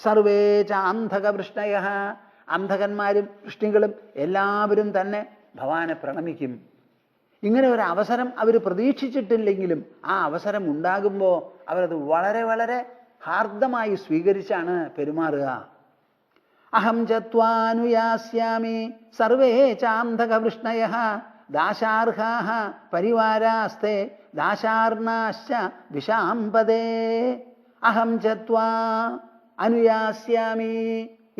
Survey ചാന്ധകവൃഷ്ണയ, അന്ധകന്മാരും വൃഷ്ണികളും എല്ലാവരും തന്നെ ഭഗവാനെ പ്രണമിക്കും. ഇങ്ങനെ ഒരു അവസരം അവർ പ്രതീക്ഷിച്ചിട്ടില്ലെങ്കിലും ആ അവസരം ഉണ്ടാകുമ്പോൾ അവരത് വളരെ വളരെ ഹാർദമായി സ്വീകരിച്ചാണ് പെരുമാറുക. അഹം ചത്വാനുയാസ്യാമി സർവേ ചാന്ധകവൃഷ്ണയ ദാശാർഹാഃ പരിവാരാസ്തേ ദാശാർണാശ്ച വിശാംപദേ. അഹം ചത്വാ അനുയാസ്യാമി,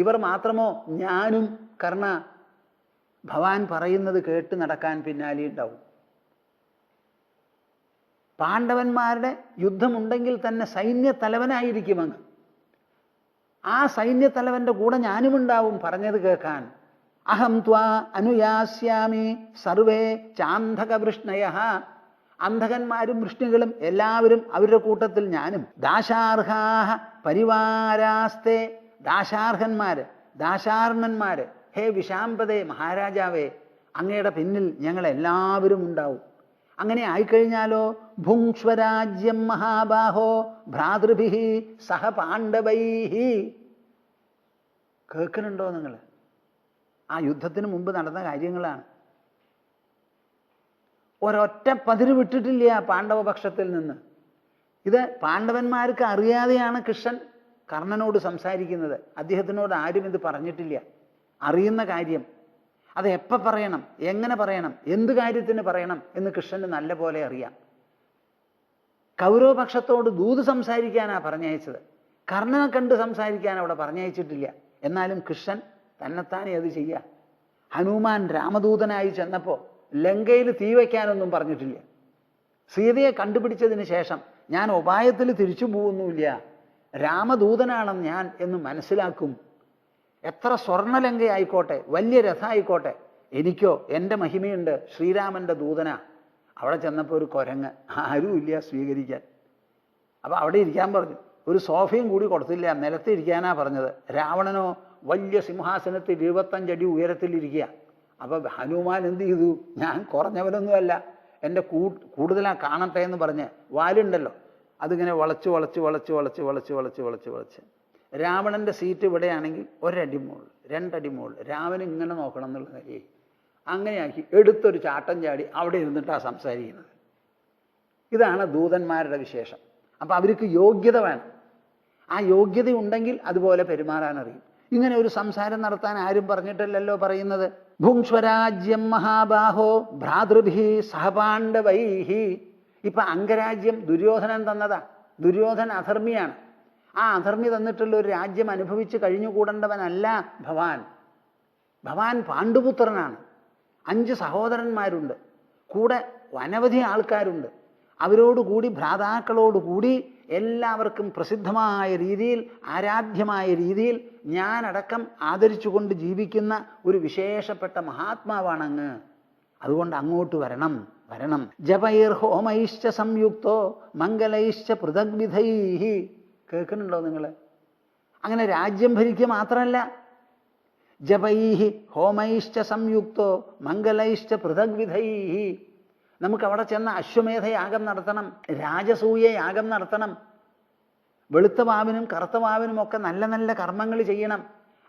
ഇവർ മാത്രമോ? ഞാനും കർണ ഭഗവാൻ പറയുന്നത് കേട്ട് നടക്കാൻ പിന്നാലെ ഉണ്ടാവും. പാണ്ഡവന്മാരുടെ യുദ്ധമുണ്ടെങ്കിൽ തന്നെ സൈന്യത്തലവനായിരിക്കും അങ്ങ്. ആ സൈന്യത്തലവന്റെ കൂടെ ഞാനുമുണ്ടാവും പറഞ്ഞത് കേൾക്കാൻ. അഹം ത്വാ അനുയാസ്യാമി സർവേ ചാന്ധകവൃഷ്ണയ, അന്ധകന്മാരും വൃഷ്ണികളും എല്ലാവരും അവരുടെ കൂട്ടത്തിൽ ഞാനും. ദാശാർഹാഃ പരിവാരാസ്തേ, ദാശാർഹന്മാര് ദാശാർണന്മാര്, ഹേ വിശാംപദേ മഹാരാജാവേ, അങ്ങയുടെ പിന്നിൽ ഞങ്ങൾ എല്ലാവരും ഉണ്ടാവും. അങ്ങനെ ആയിക്കഴിഞ്ഞാലോ ഭുങ്സ്വരാജ്യം മഹാബാഹോ ഭ്രാതൃഭിഃ സഹ പാണ്ഡവൈഃ. കേൾക്കുന്നുണ്ടോ നിങ്ങൾ? ആ യുദ്ധത്തിന് മുമ്പ് നടന്ന കാര്യങ്ങളാണ്. ഒരൊറ്റ പതിര് വിട്ടിട്ടില്ല പാണ്ഡവപക്ഷത്തിൽ നിന്ന്. ഇത് പാണ്ഡവന്മാർക്ക് അറിയാതെയാണ് കൃഷ്ണൻ കർണനോട് സംസാരിക്കുന്നത്. അദ്ദേഹത്തിനോട് ആരും ഇത് പറഞ്ഞിട്ടില്ല. അറിയുന്ന കാര്യം അത് എപ്പോൾ പറയണം, എങ്ങനെ പറയണം, എന്ത് കാര്യത്തിന് പറയണം എന്ന് കൃഷ്ണന് നല്ല പോലെ അറിയാം. കൗരവപക്ഷത്തോട് ദൂത് സംസാരിക്കാനാണ് പറഞ്ഞയച്ചത്. കർണനെ കണ്ട് സംസാരിക്കാൻ അവിടെ പറഞ്ഞയച്ചിട്ടില്ല. എന്നാലും കൃഷ്ണൻ തന്നെത്താനെ അത് ചെയ്യുക. ഹനുമാൻ രാമദൂതനായി ചെന്നപ്പോൾ ലങ്കയിൽ തീ വയ്ക്കാനൊന്നും പറഞ്ഞിട്ടില്ല. സീതയെ കണ്ടുപിടിച്ചതിന് ശേഷം ഞാൻ ഉപായത്തിൽ തിരിച്ചു പോകുന്നുമില്ല, രാമദൂതനാണെന്ന് ഞാൻ എന്ന് മനസ്സിലാക്കും. എത്ര സ്വർണ്ണലങ്കയായിക്കോട്ടെ, വലിയ രഥമായിക്കോട്ടെ, എനിക്കോ എൻ്റെ മഹിമയുണ്ട്, ശ്രീരാമൻ്റെ ദൂതനാ. അവിടെ ചെന്നപ്പോൾ ഒരു കുരങ്ങ്, ആരുമില്ല സ്വീകരിക്കാൻ. അപ്പോൾ അവിടെ ഇരിക്കാൻ പറഞ്ഞു. ഒരു സോഫയും കൂടി കൊടുത്തില്ല, നിലത്ത് ഇരിക്കാനാ പറഞ്ഞത്. രാവണനോ വലിയ സിംഹാസനത്തിൽ 25 അടി ഉയരത്തിലിരിക്കുക. അപ്പോൾ ഹനുമാൻ എന്ത് ചെയ്തു? ഞാൻ കുറഞ്ഞവനൊന്നുമല്ല, എൻ്റെ കൂടുതലാ കാണട്ടെ എന്ന് പറഞ്ഞ് വാലുണ്ടല്ലോ അതിങ്ങനെ വളച്ച് വളച്ച് വളച്ച് വളച്ച് വളച്ച് വളച്ച് വളച്ച് വളച്ച് രാവണൻ്റെ സീറ്റ് ഇവിടെയാണെങ്കിൽ 1 അടി മുകളിൽ 2 അടി മുകളിൽ രാമൻ ഇങ്ങനെ നോക്കണം എന്നുള്ള നിലയിൽ അങ്ങനെയാക്കി എടുത്തൊരു ചാട്ടം ചാടി അവിടെ ഇരുന്നിട്ടാണ് സംസാരിക്കുന്നത്. ഇതാണ് ദൂതന്മാരുടെ വിശേഷം. അപ്പം അവർക്ക് യോഗ്യത വേണം. ആ യോഗ്യത ഉണ്ടെങ്കിൽ അതുപോലെ പെരുമാറാൻ അറിയും. ഇങ്ങനെ ഒരു സംസാരം നടത്താൻ ആരും പറഞ്ഞിട്ടില്ലല്ലോ പറയുന്നത്. ഭുങ്സ്വരാജ്യം മഹാബാഹോ ഭ്രാതൃഭിഃ സഹപാണ്ഡവൈഃ. ഇപ്പം അംഗരാജ്യം ദുര്യോധനൻ തന്നതാ. ദുര്യോധന അധർമ്മിയാണ്. ആ അധർമ്മി തന്നിട്ടുള്ള ഒരു രാജ്യം അനുഭവിച്ച് കഴിഞ്ഞുകൂടേണ്ടവനല്ല ഭവാൻ. ഭവാൻ പാണ്ഡുപുത്രനാണ്. 5 സഹോദരന്മാരുണ്ട്, കൂടെ അനവധി ആൾക്കാരുണ്ട്. അവരോടുകൂടി ഭ്രാതാക്കളോടുകൂടി എല്ലാവർക്കും പ്രസിദ്ധമായ രീതിയിൽ, ആരാധ്യമായ രീതിയിൽ ഞാനടക്കം ആദരിച്ചുകൊണ്ട് ജീവിക്കുന്ന ഒരു വിശേഷപ്പെട്ട മഹാത്മാവാണങ്ങ്. അതുകൊണ്ട് അങ്ങോട്ട് വരണം വരണം. ജപൈർ ഹോമൈശ്ച സംയുക്തോ മംഗലൈശ്ച പൃഥഗ്വിധൈഃ. കേൾക്കുന്നുണ്ടോ നിങ്ങൾ? അങ്ങനെ രാജ്യം ഭരിക്കുക മാത്രമല്ല, ജപൈഃ ഹോമൈശ്ച സംയുക്തോ മംഗലൈശ്ച പൃഥഗ്വിധൈഃ. നമുക്കവിടെ ചെന്ന അശ്വമേധ യാഗം നടത്തണം, രാജസൂയ യാഗം നടത്തണം, വെളുത്ത വാവിനും കറുത്ത വാവിനും ഒക്കെ നല്ല നല്ല കർമ്മങ്ങൾ ചെയ്യണം.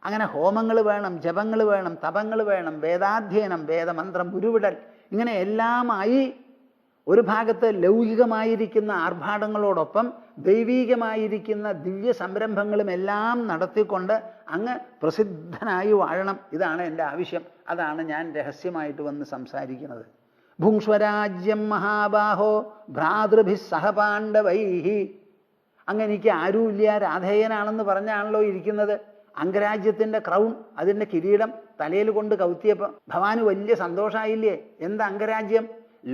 അങ്ങനെ ഹോമങ്ങൾ വേണം, ജപങ്ങൾ വേണം, തപങ്ങൾ വേണം, വേദാധ്യയനം, വേദമന്ത്രം ഉരുവിടൽ, ഇങ്ങനെ എല്ലാമായി ഒരു ഭാഗത്ത് ലൗകികമായിരിക്കുന്ന ആർഭാടങ്ങളോടൊപ്പം ദൈവീകമായിരിക്കുന്ന ദിവ്യ സംരംഭങ്ങളും എല്ലാം നടത്തിക്കൊണ്ട് അങ്ങ് പ്രസിദ്ധനായി വാഴണം. ഇതാണ് എൻ്റെ ആവശ്യം. അതാണ് ഞാൻ രഹസ്യമായിട്ട് വന്ന് സംസാരിക്കുന്നത്. ഭുങ്സ്വരാജ്യം മഹാബാഹോ ഭ്രാതൃഭിഃ സഹപാണ്ഡവൈഃ. അങ്ങ് എനിക്ക് ആരുമില്ല, രാധേയനാണെന്ന് പറഞ്ഞാണല്ലോ ഇരിക്കുന്നത്. അംഗരാജ്യത്തിൻ്റെ ക്രൗൺ, അതിൻ്റെ കിരീടം തലയിൽ കൊണ്ട് കൗത്തിയപ്പോൾ ഭവാന് വലിയ സന്തോഷമായില്ലേ? എന്താ അംഗരാജ്യം?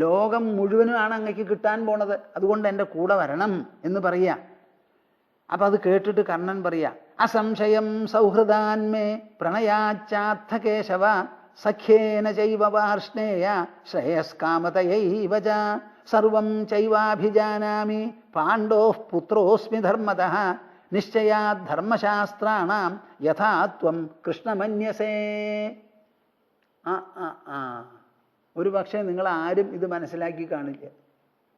ലോകം മുഴുവനുമാണ് അങ്ങക്ക് കിട്ടാൻ പോണത്. അതുകൊണ്ട് എൻ്റെ കൂടെ വരണം എന്ന് പറയുക. അപ്പം അത് കേട്ടിട്ട് കർണൻ പറയുക, അസംശയം സൗഹൃദാന്മേ പ്രണയാച്ചാർത്ഥ കേശവ സഖ്യേന ചൈവ വാർഷ്ണേയ ശ്രേയസ്കാമതയൈവ ച സർവം ചൈവാഭിജാനാമി പാണ്ഡോഃ പുത്രോസ്മി ധർമ്മതഃ നിശ്ചയാത് ധർമ്മശാസ്ത്രാണാം യഥാ ത്വം കൃഷ്ണമന്യസേ. ഒരു പക്ഷേ നിങ്ങൾ ആരും ഇത് മനസ്സിലാക്കി കാണില്ല.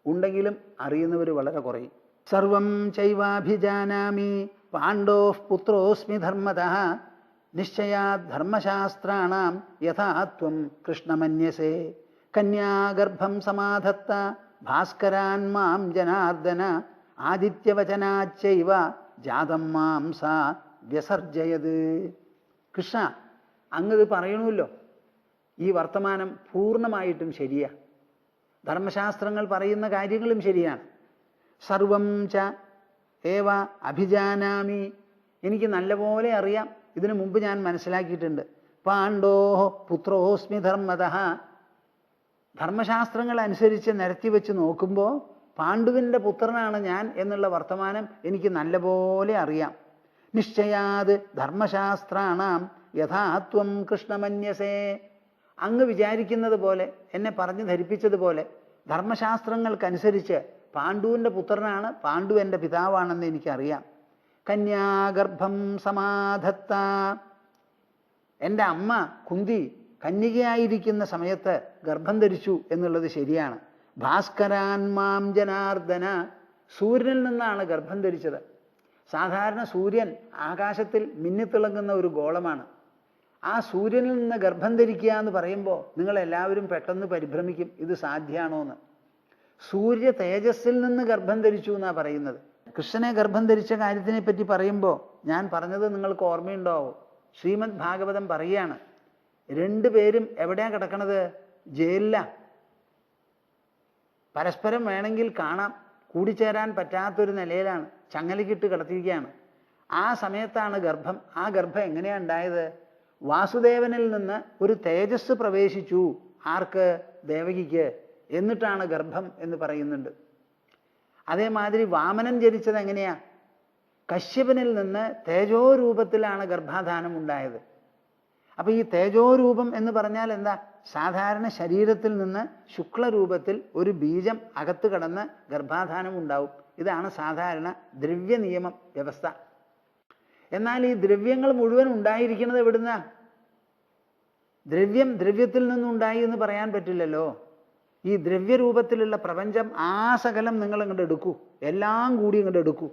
ഉണ്ടെങ്കിലും അറിയുന്നവർ വളരെ കുറയും. സർവം ചൈവാഭിജാനാമി പാണ്ഡോഃ പുത്രോസ്മി ധർമ്മതഃ നിശ്ചയാത് ധർമ്മശാസ്ത്രാണാം യഥാ ത്വം കൃഷ്ണമന്യസേ കന്യാഗർഭം സമാധത്ത ഭാസ്കരാൻ മാം ജനാർദ്ദന ആദിത്യവചനാച്ചൈവ ജാതം മാം സാ വ്യസർജയത്. കൃഷ്ണ, അങ്ങത് പറയണമല്ലോ, ഈ വർത്തമാനം പൂർണ്ണമായിട്ടും ശരിയാ. ധർമ്മശാസ്ത്രങ്ങൾ പറയുന്ന കാര്യങ്ങളും ശരിയാണ്. സർവം ച ഏവ അഭിജാനാമി, എനിക്ക് നല്ലപോലെ അറിയാം, ഇതിനു മുമ്പ് ഞാൻ മനസ്സിലാക്കിയിട്ടുണ്ട്. പാണ്ഡോ പുത്രോസ്മി ധർമ്മതഃ, ധർമ്മശാസ്ത്രങ്ങൾ അനുസരിച്ച് നിരത്തി വെച്ച് നോക്കുമ്പോൾ പാണ്ഡുവിൻ്റെ പുത്രനാണ് ഞാൻ എന്നുള്ള വർത്തമാനം എനിക്ക് നല്ലപോലെ അറിയാം. നിശ്ചയാത് ധർമ്മശാസ്ത്രാണാം യഥാത്വം കൃഷ്ണമന്യസേ, അങ്ങ് വിചാരിക്കുന്നത് പോലെ, എന്നെ പറഞ്ഞു ധരിപ്പിച്ചതുപോലെ ധർമ്മശാസ്ത്രങ്ങൾക്കനുസരിച്ച് പാണ്ഡുവിൻ്റെ പുത്രനാണ്, പാണ്ഡു എൻ്റെ പിതാവാണെന്ന് എനിക്കറിയാം. കന്യാഗർഭം സമാധത്ത, എൻ്റെ അമ്മ കുന്തി കന്യകയായിരിക്കുന്ന സമയത്ത് ഗർഭം ധരിച്ചു എന്നുള്ളത് ശരിയാണ്. ഭാസ്കരാൻ മാം ജനാർദ്ദന, സൂര്യനിൽ നിന്നാണ് ഗർഭം ധരിച്ചത്. സാധാരണ സൂര്യൻ ആകാശത്തിൽ മിന്നിത്തിളങ്ങുന്ന ഒരു ഗോളമാണ്. ആ സൂര്യനിൽ നിന്ന് ഗർഭം ധരിക്കുക എന്ന് പറയുമ്പോൾ നിങ്ങളെല്ലാവരും പെട്ടെന്ന് പരിഭ്രമിക്കും, ഇത് സാധ്യമാണോ എന്ന്. സൂര്യ തേജസ്സിൽ നിന്ന് ഗർഭം ധരിച്ചു എന്നാണ് പറയുന്നത്. കൃഷ്ണനെ ഗർഭം ധരിച്ച കാര്യത്തിനെ പറ്റി പറയുമ്പോൾ ഞാൻ പറഞ്ഞത് നിങ്ങൾക്ക് ഓർമ്മയുണ്ടാവും. ശ്രീമദ് ഭാഗവതം പറയുകയാണ്, രണ്ടുപേരും എവിടെയാണ് കിടക്കണത്? ജയിലിലാണ്. പരസ്പരം വേണമെങ്കിൽ കാണാം, കൂടിച്ചേരാൻ പറ്റാത്തൊരു നിലയിലാണ്, ചങ്ങലക്കിട്ട് കിടത്തിയിരിക്കുകയാണ്. ആ സമയത്താണ് ഗർഭം. ആ ഗർഭം എങ്ങനെയാണ് ഉണ്ടായത്? വാസുദേവനിൽ നിന്ന് ഒരു തേജസ് പ്രവേശിച്ചു. ആർക്ക്? ദേവകിക്ക്. എന്നിട്ടാണ് ഗർഭം എന്ന് പറയുന്നുണ്ട്. അതേമാതിരി വാമനൻ ജനിച്ചത് എങ്ങനെയാ? കശ്യപനിൽ നിന്ന് തേജോരൂപത്തിലാണ് ഗർഭാധാനം ഉണ്ടായത്. അപ്പൊ ഈ തേജോരൂപം എന്ന് പറഞ്ഞാൽ എന്താ? സാധാരണ ശരീരത്തിൽ നിന്ന് ശുക്ലരൂപത്തിൽ ഒരു ബീജം അകത്ത് കടന്ന് ഗർഭാധാനം ഉണ്ടാവും. ഇതാണ് സാധാരണ ദ്രവ്യ നിയമം വ്യവസ്ഥ. എന്നാൽ ഈ ദ്രവ്യങ്ങൾ മുഴുവൻ ഉണ്ടായിരിക്കുന്നത് എവിടുന്ന? ദ്രവ്യം ദ്രവ്യത്തിൽ നിന്നുണ്ടായി എന്ന് പറയാൻ പറ്റില്ലല്ലോ. ഈ ദ്രവ്യരൂപത്തിലുള്ള പ്രപഞ്ചം ആസകലം നിങ്ങൾ ഇങ്ങോട്ട് എടുക്കൂ, എല്ലാം കൂടി ഇങ്ങോട്ട് എടുക്കൂ.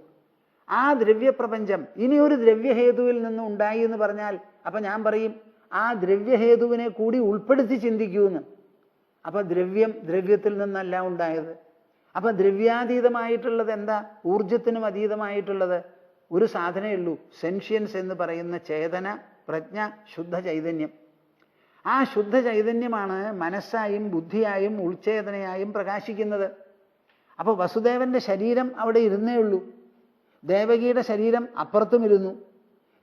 ആ ദ്രവ്യപ്രപഞ്ചം ഇനി ഒരു ദ്രവ്യഹേതുവിൽ നിന്ന് ഉണ്ടായി എന്ന് പറഞ്ഞാൽ അപ്പൊ ഞാൻ പറയും ആ ദ്രവ്യഹേതുവിനെ കൂടി ഉൾപ്പെടുത്തി ചിന്തിക്കൂന്ന്. അപ്പൊ ദ്രവ്യം ദ്രവ്യത്തിൽ നിന്നല്ല ഉണ്ടായത്. അപ്പൊ ദ്രവ്യാതീതമായിട്ടുള്ളത് എന്താ? ഊർജത്തിനും അതീതമായിട്ടുള്ളത് ഒരു സാധനമേ ഉള്ളൂ, സെൻഷ്യൻസ് എന്ന് പറയുന്ന ചേതന, പ്രജ്ഞ, ശുദ്ധ ചൈതന്യം. ആ ശുദ്ധ ചൈതന്യമാണ് മനസ്സായും ബുദ്ധിയായും ഉൾച്ചേതനയായും പ്രകാശിക്കുന്നത്. അപ്പോൾ വസുദേവന്റെ ശരീരം അവിടെ ഇരുന്നേ ഉള്ളൂ, ദേവകിയുടെ ശരീരം അപ്പുറത്തും ഇരുന്നു.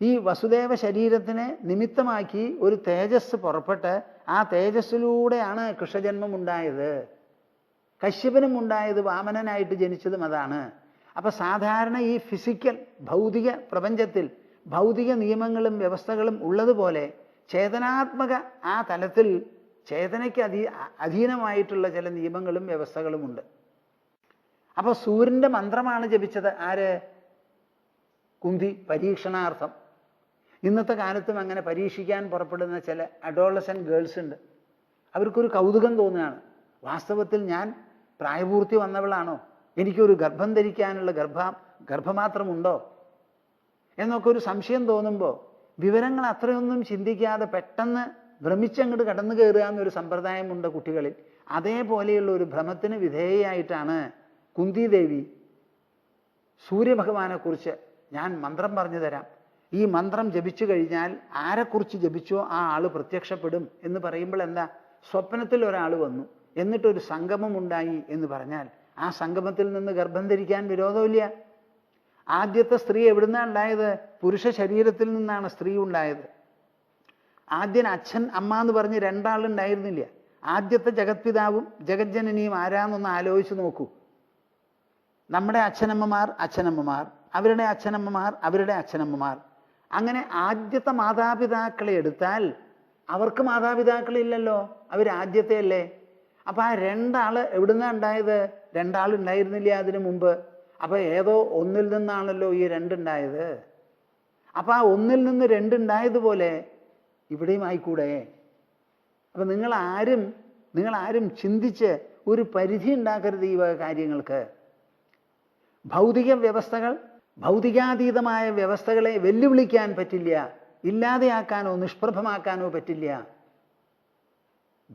ഈ വസുദേവ ശരീരത്തിനെ നിമിത്തമാക്കി ഒരു തേജസ് പുറപ്പെട്ട് ആ തേജസ്സിലൂടെയാണ് കൃഷ്ണജന്മം ഉണ്ടായത്. കശ്യപനും ഉണ്ടായത് വാമനനായിട്ട് ജനിച്ചതും അതാണ്. അപ്പൊ സാധാരണ ഈ ഫിസിക്കൽ ഭൗതിക പ്രപഞ്ചത്തിൽ ഭൗതിക നിയമങ്ങളും വ്യവസ്ഥകളും ഉള്ളതുപോലെ ചേതനാത്മക ആ തലത്തിൽ ചേതനയ്ക്ക് അധീനമായിട്ടുള്ള ചില നിയമങ്ങളും വ്യവസ്ഥകളുമുണ്ട്. അപ്പൊ സൂര്യന്റെ മന്ത്രമാണ് ജപിച്ചത് ആര്? കുന്തി, പരീക്ഷണാർത്ഥം. ഇന്നത്തെ കാലത്തും അങ്ങനെ പരീക്ഷിക്കാൻ പുറപ്പെടുന്ന ചില അഡോളസെന്റ് ഗേൾസ് ഉണ്ട്. അവർക്കൊരു കൗതുകം തോന്നുകയാണ്, വാസ്തവത്തിൽ ഞാൻ പ്രായപൂർത്തി വന്നവളാണോ? എനിക്കൊരു ഗർഭം ധരിക്കാനുള്ള ഗർഭമാത്രമുണ്ടോ എന്നൊക്കെ ഒരു സംശയം തോന്നുമ്പോൾ വിവരങ്ങൾ അത്രയൊന്നും ചിന്തിക്കാതെ പെട്ടെന്ന് ഭ്രമിച്ചങ്ങോട്ട് കടന്നു കയറുക എന്നൊരു സമ്പ്രദായമുണ്ട് കുട്ടികളിൽ. അതേപോലെയുള്ള ഒരു ഭ്രമത്തിന് വിധേയയായിട്ടാണ് കുന്തിദേവി സൂര്യഭഗവാനെക്കുറിച്ച് ഞാൻ മന്ത്രം പറഞ്ഞു തരാം, ഈ മന്ത്രം ജപിച്ചു കഴിഞ്ഞാൽ ആരെക്കുറിച്ച് ജപിച്ചോ ആ ആള് പ്രത്യക്ഷപ്പെടും എന്ന് പറയുമ്പോൾ എന്താ? സ്വപ്നത്തിൽ ഒരാൾ വന്നു, എന്നിട്ടൊരു സംഗമം ഉണ്ടായി എന്ന് പറഞ്ഞാൽ ആ സംഗമത്തിൽ നിന്ന് ഗർഭം ധരിക്കാൻ വിരോധമില്ല. ആദ്യത്തെ സ്ത്രീ എവിടുന്നാണ് ഉണ്ടായത്? പുരുഷ ശരീരത്തിൽ നിന്നാണ് സ്ത്രീ ഉണ്ടായത്. ആദ്യം അച്ഛൻ അമ്മ എന്ന് പറഞ്ഞ് രണ്ടാളുണ്ടായിരുന്നില്ല. ആദ്യത്തെ ജഗത്പിതാവും ജഗജ്ജനനിയും ആരാന്നൊന്ന് ആലോചിച്ച് നോക്കൂ. നമ്മുടെ അച്ഛനമ്മമാർ, അവരുടെ അച്ഛനമ്മമാർ, അങ്ങനെ ആദ്യത്തെ മാതാപിതാക്കളെ എടുത്താൽ അവർക്ക് മാതാപിതാക്കളില്ലല്ലോ, അവരാദ്യത്തെ അല്ലേ. അപ്പൊ ആ രണ്ടാള് എവിടുന്നാണ് ഉണ്ടായത്? രണ്ടാളുണ്ടായിരുന്നില്ല അതിനു മുമ്പ്. അപ്പൊ ഏതോ ഒന്നിൽ നിന്നാണല്ലോ ഈ രണ്ടുണ്ടായത്. അപ്പൊ ആ ഒന്നിൽ നിന്ന് രണ്ടുണ്ടായതുപോലെ ഇവിടെയും ആയിക്കൂടെ? അപ്പൊ നിങ്ങളാരും ചിന്തിച്ച് ഒരു പരിധി ഉണ്ടാക്കരുത് ഈ കാര്യങ്ങൾക്ക്. ഭൗതിക വ്യവസ്ഥകൾ ഭൗതികാതീതമായ വ്യവസ്ഥകളെ വെല്ലുവിളിക്കാൻ പറ്റില്ല, ഇല്ലാതെയാക്കാനോ നിഷ്പ്രഭമാക്കാനോ പറ്റില്ല.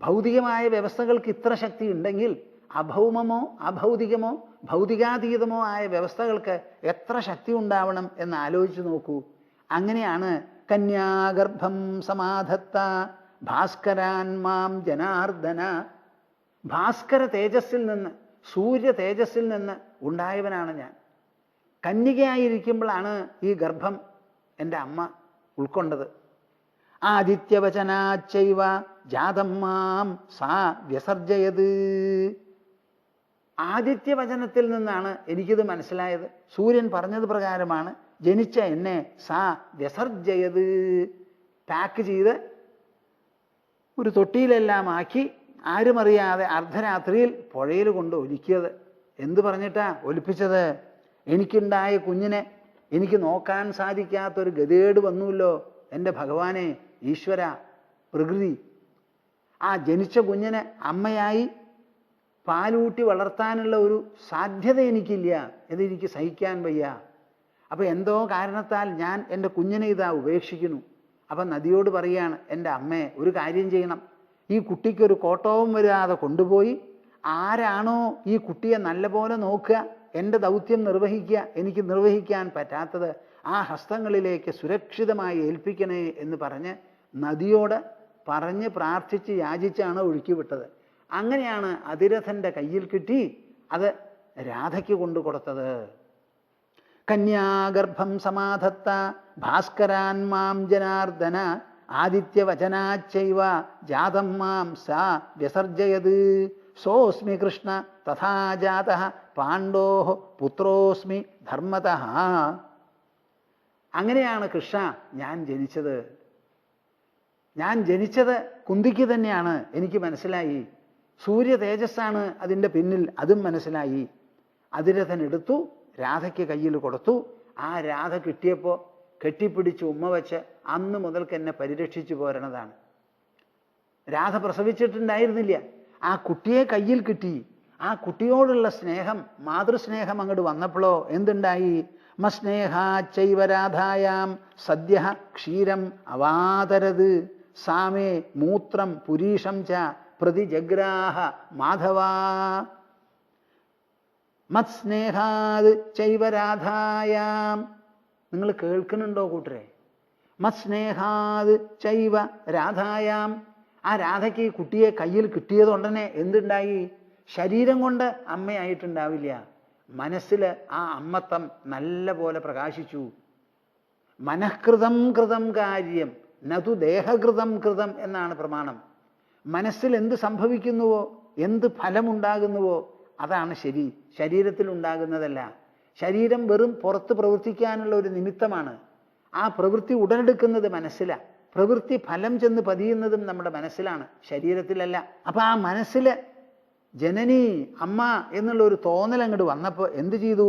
ഭൗതികമായ വ്യവസ്ഥകൾക്ക് ഇത്ര ശക്തി ഉണ്ടെങ്കിൽ അഭൗമമോ അഭൗതികമോ ഭൗതികാതീതമോ ആയ വ്യവസ്ഥകൾക്ക് എത്ര ശക്തി ഉണ്ടാവണം എന്ന് ആലോചിച്ച് നോക്കൂ. അങ്ങനെയാണ് കന്യാഗർഭം സമാധത്ത ഭാസ്കരാൻ മാം ജനാർദ്ദന. ഭാസ്കര തേജസ്സിൽ നിന്ന്, സൂര്യ തേജസ്സിൽ നിന്ന് ഉണ്ടായവനാണ് ഞാൻ. കന്യകയായിരിക്കുമ്പോഴാണ് ഈ ഗർഭം എൻ്റെ അമ്മ ഉൾക്കൊണ്ടത്. ആദിത്യവചനാച്ചൈവ ജാതം മാം സാ വ്യസർജയത്. ആദിത്യവചനത്തിൽ നിന്നാണ് എനിക്കിത് മനസ്സിലായത്. സൂര്യൻ പറഞ്ഞത് പ്രകാരമാണ് ജനിച്ച എന്നെ സാ വ്യസർജയത് പാക്ക് ചെയ്ത് ഒരു തൊട്ടിയിലെല്ലാം ആക്കി ആരുമറിയാതെ അർദ്ധരാത്രിയിൽ പുഴയിൽ കൊണ്ട് ഒലിക്കിയത്. എന്ത് പറഞ്ഞിട്ടാ ഒലിപ്പിച്ചത്? എനിക്കുണ്ടായ കുഞ്ഞിനെ എനിക്ക് നോക്കാൻ സാധിക്കാത്തൊരു ഗതികേട് വന്നുല്ലോ എൻ്റെ ഭഗവാനെ, ഈശ്വര, പ്രകൃതി. ആ ജനിച്ച കുഞ്ഞിനെ അമ്മയായി പാലൂട്ടി വളർത്താനുള്ള ഒരു സാധ്യത എനിക്കില്ല, ഇതെനിക്ക് സഹിക്കാൻ വയ്യ. അപ്പം എന്തോ കാരണത്താൽ ഞാൻ എൻ്റെ കുഞ്ഞിനെ ഇതാ ഉപേക്ഷിക്കുന്നു. അപ്പം നദിയോട് പറയാണ്, എൻ്റെ അമ്മേ ഒരു കാര്യം ചെയ്യണം, ഈ കുട്ടിക്കൊരു കോട്ടവും വരാതെ കൊണ്ടുപോയി ആരാണോ ഈ കുട്ടിയെ നല്ലപോലെ നോക്കുക, എൻ്റെ ദൗത്യം നിർവഹിക്കുക, എനിക്ക് നിർവഹിക്കാൻ പറ്റാത്തത് ആ ഹസ്തങ്ങളിലേക്ക് സുരക്ഷിതമായി ഏൽപ്പിക്കണേ എന്ന് പറഞ്ഞ് നദിയോട് പറഞ്ഞ് പ്രാർത്ഥിച്ച് യാചിച്ചാണ് ഒഴുക്കി വിട്ടത്. അങ്ങനെയാണ് അതിരഥൻ്റെ കയ്യിൽ കിട്ടി അത് രാധയ്ക്ക് കൊണ്ടു കൊടുത്തത്. കന്യാഗർഭം സമാധത്ത ഭാസ്കരാൻ മാം ജനാർദ്ദന ആദിത്യവചനാച്ചൈവ ജാതം മാം സാ വ്യസർജയത് സോസ്മി കൃഷ്ണ തഥാ ജാതഃ പാണ്ഡോ പുത്രോസ്മി ധർമ്മതഃ. അങ്ങനെയാണ് കൃഷ്ണ ഞാൻ ജനിച്ചത്. ഞാൻ ജനിച്ചത് കുന്തിക്ക് തന്നെയാണ്, എനിക്ക് മനസ്സിലായി. സൂര്യ തേജസ്സാണ് അതിൻ്റെ പിന്നിൽ, അതും മനസ്സിലായി. അതിരഥൻ എടുത്തു, രാധയ്ക്ക് കയ്യിൽ കൊടുത്തു. ആ രാധ കിട്ടിയപ്പോൾ കെട്ടിപ്പിടിച്ച് ഉമ്മ വെച്ച് അന്ന് മുതൽക്ക് എന്നെ പരിരക്ഷിച്ചു പോരണതാണ്. രാധ പ്രസവിച്ചിട്ടുണ്ടായിരുന്നില്ല, ആ കുട്ടിയെ കയ്യിൽ കിട്ടി. ആ കുട്ടിയോടുള്ള സ്നേഹം, മാതൃസ്നേഹം അങ്ങോട്ട് വന്നപ്പോഴോ എന്തുണ്ടായി? മസ്നേഹാച്ചൈവ രാധായാം സദ്യ ക്ഷീരം അവാതരത് സാമേ മൂത്രം പുരീഷം ച പ്രതിജഗ്രാഹ മാധവാ. മത്സ്നേഹാത് ചൈവ രാധായാം. നിങ്ങൾ കേൾക്കുന്നുണ്ടോ കൂട്ടരെ? മത്സ്നേഹാത് ചൈവ രാധായാം. ആ രാധയ്ക്ക് ഈ കുട്ടിയെ കയ്യിൽ കിട്ടിയതുടനെ എന്തുണ്ടായി? ശരീരം കൊണ്ട് അമ്മയായിട്ടുണ്ടാവില്ല, മനസ്സിൽ ആ അമ്മത്തം നല്ല പോലെ പ്രകാശിച്ചു. മനഃകൃതം കൃതം കാര്യം നതു ദേഹകൃതം കൃതം എന്നാണ് പ്രമാണം. മനസ്സിൽ എന്ത് സംഭവിക്കുന്നുവോ, എന്ത് ഫലമുണ്ടാകുന്നുവോ അതാണ് ശരി, ശരീരത്തിൽ ഉണ്ടാകുന്നതല്ല. ശരീരം വെറും പുറത്ത് പ്രവർത്തിക്കാനുള്ള ഒരു നിമിത്തമാണ്. ആ പ്രവൃത്തി ഉടലെടുക്കുന്നത് മനസ്സിലാണ്. പ്രവൃത്തി ഫലം ചെന്ന് പതിയുന്നതും നമ്മുടെ മനസ്സിലാണ്, ശരീരത്തിലല്ല. അപ്പം ആ മനസ്സിൽ ജനനി അമ്മ എന്നുള്ള ഒരു തോന്നൽ അങ്ങോട്ട് വന്നപ്പോൾ എന്ത് ചെയ്തു?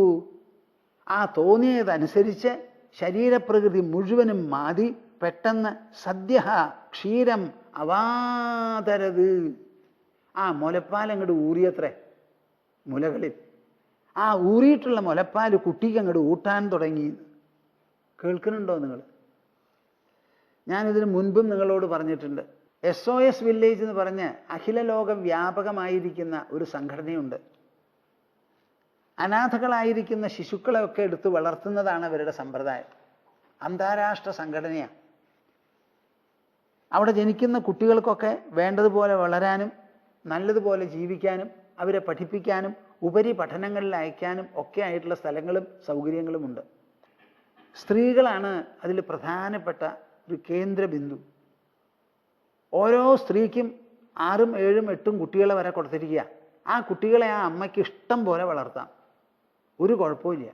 ആ തോന്നിയതനുസരിച്ച് ശരീരപ്രകൃതി മുഴുവനും മാതി പെട്ടെന്ന് സദ്യ ക്ഷീരം അവാതരത്. ആ മുലപ്പാൽ അങ്ങോട്ട് ഊറിയത്രേ മുലകളിൽ. ആ ഊറിയിട്ടുള്ള മുലപ്പാൽ കുട്ടിക്ക് അങ്ങോട്ട് ഊട്ടാൻ തുടങ്ങി. കേൾക്കുന്നുണ്ടോ നിങ്ങൾ? ഞാനിതിന് മുൻപും നിങ്ങളോട് പറഞ്ഞിട്ടുണ്ട്. SOS വില്ലേജ് എന്ന് പറഞ്ഞ് അഖില ലോക വ്യാപകമായിരിക്കുന്ന ഒരു സംഘടനയുണ്ട്. അനാഥകളായിരിക്കുന്ന ശിശുക്കളെയൊക്കെ എടുത്ത് വളർത്തുന്നതാണ് അവരുടെ സമ്പ്രദായം. അന്താരാഷ്ട്ര സംഘടനയാണ്. അവിടെ ജനിക്കുന്ന കുട്ടികൾക്കൊക്കെ വേണ്ടതുപോലെ വളരാനും നല്ലതുപോലെ ജീവിക്കാനും അവരെ പഠിപ്പിക്കാനും ഉപരിപഠനങ്ങളിൽ അയക്കാനും ഒക്കെ ആയിട്ടുള്ള സ്ഥലങ്ങളും സൗകര്യങ്ങളുമുണ്ട്. സ്ത്രീകളാണ് അതിൽ പ്രധാനപ്പെട്ട ഒരു കേന്ദ്ര ബിന്ദു. ഓരോ സ്ത്രീക്കും 6, 7, 8 കുട്ടികളെ വരെ കൊടുത്തിരിക്കുക. ആ കുട്ടികളെ ആ അമ്മയ്ക്ക് ഇഷ്ടം പോലെ വളർത്താം, ഒരു കുഴപ്പമില്ല.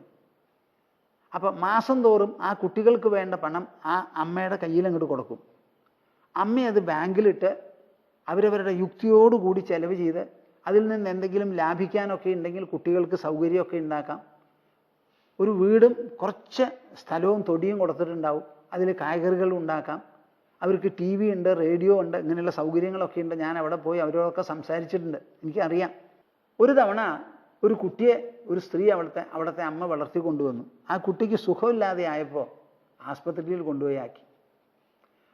അപ്പം മാസം തോറും ആ കുട്ടികൾക്ക് വേണ്ട പണം ആ അമ്മയുടെ കയ്യിൽ അങ്ങോട്ട് കൊടുക്കും. അമ്മ അത് ബാങ്കിലിട്ട് അവരവരുടെ യുക്തിയോടുകൂടി ചെലവ് ചെയ്ത് അതിൽ നിന്ന് എന്തെങ്കിലും ലാഭിക്കാനൊക്കെ ഉണ്ടെങ്കിൽ കുട്ടികൾക്ക് സൗകര്യമൊക്കെ ഉണ്ടാക്കാം. ഒരു വീടും കുറച്ച് സ്ഥലവും തൊടിയും കൊടുത്തിട്ടുണ്ടാവും, അതിൽ കായ്കറികൾ ഉണ്ടാക്കാം. അവർക്ക് TV ഉണ്ട്, റേഡിയോ ഉണ്ട്, ഇങ്ങനെയുള്ള സൗകര്യങ്ങളൊക്കെ ഉണ്ട്. ഞാൻ അവിടെ പോയി അവരോടൊക്കെ സംസാരിച്ചിട്ടുണ്ട്, എനിക്കറിയാം. ഒരു തവണ ഒരു കുട്ടിയെ ഒരു സ്ത്രീ അവിടുത്തെ അമ്മ വളർത്തിക്കൊണ്ടുവന്നു. ആ കുട്ടിക്ക് സുഖമില്ലാതെ ആയപ്പോൾ ആസ്പത്രിയിൽ കൊണ്ടുപോയി ആക്കി.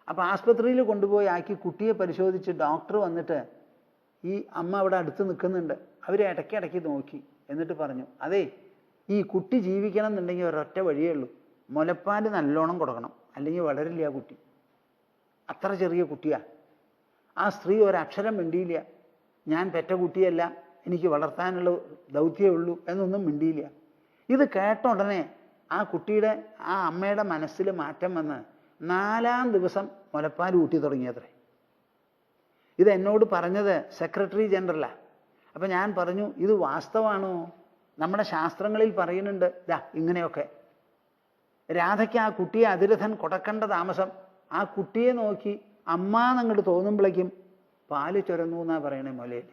അപ്പോൾ ആസ്പത്രിയിൽ കൊണ്ടുപോയി ആക്കി കുട്ടിയെ പരിശോധിച്ച് ഡോക്ടർ വന്നിട്ട് ഈ അമ്മ അവിടെ അടുത്ത് നിൽക്കുന്നുണ്ട്. അവർ ഇടയ്ക്കിടയ്ക്ക് നോക്കി. എന്നിട്ട് പറഞ്ഞു, അതേ, ഈ കുട്ടി ജീവിക്കണം എന്നുണ്ടെങ്കിൽ ഒരൊറ്റ വഴിയേ ഉള്ളൂ, മുലപ്പാൽ നല്ലോണം കൊടുക്കണം, അല്ലെങ്കിൽ വളരില്ല ആ കുട്ടി. അത്ര ചെറിയ കുട്ടിയാണ്. ആ സ്ത്രീ ഒരക്ഷരം മിണ്ടിയില്ല. ഞാൻ പെറ്റ കുട്ടിയല്ല, എനിക്ക് വളർത്താനുള്ള ദൗത്യമേ ഉള്ളൂ എന്നൊന്നും മിണ്ടിയില്ല. ഇത് കേട്ട ഉടനെ ആ കുട്ടിയുടെ ആ അമ്മയുടെ മനസ്സിൽ മാറ്റം വന്ന് 4-ാം ദിവസം മുലപ്പാൽ ഊട്ടി തുടങ്ങിയത്രേ. ഇത് എന്നോട് പറഞ്ഞത് സെക്രട്ടറി ജനറലാണ്. അപ്പം ഞാൻ പറഞ്ഞു, ഇത് വാസ്തവമാണോ? നമ്മുടെ ശാസ്ത്രങ്ങളിൽ പറയുന്നുണ്ട് ദാ ഇങ്ങനെയൊക്കെ. രാധയ്ക്ക് ആ കുട്ടിയെ അതിരഥൻ കൊടുക്കേണ്ട താമസം. ആ കുട്ടിയെ നോക്കി അമ്മ എന്നങ്ങോട്ട് തോന്നുമ്പോഴേക്കും പാല് ചുരന്നു എന്നാണ് പറയണേ മുലയിൽ.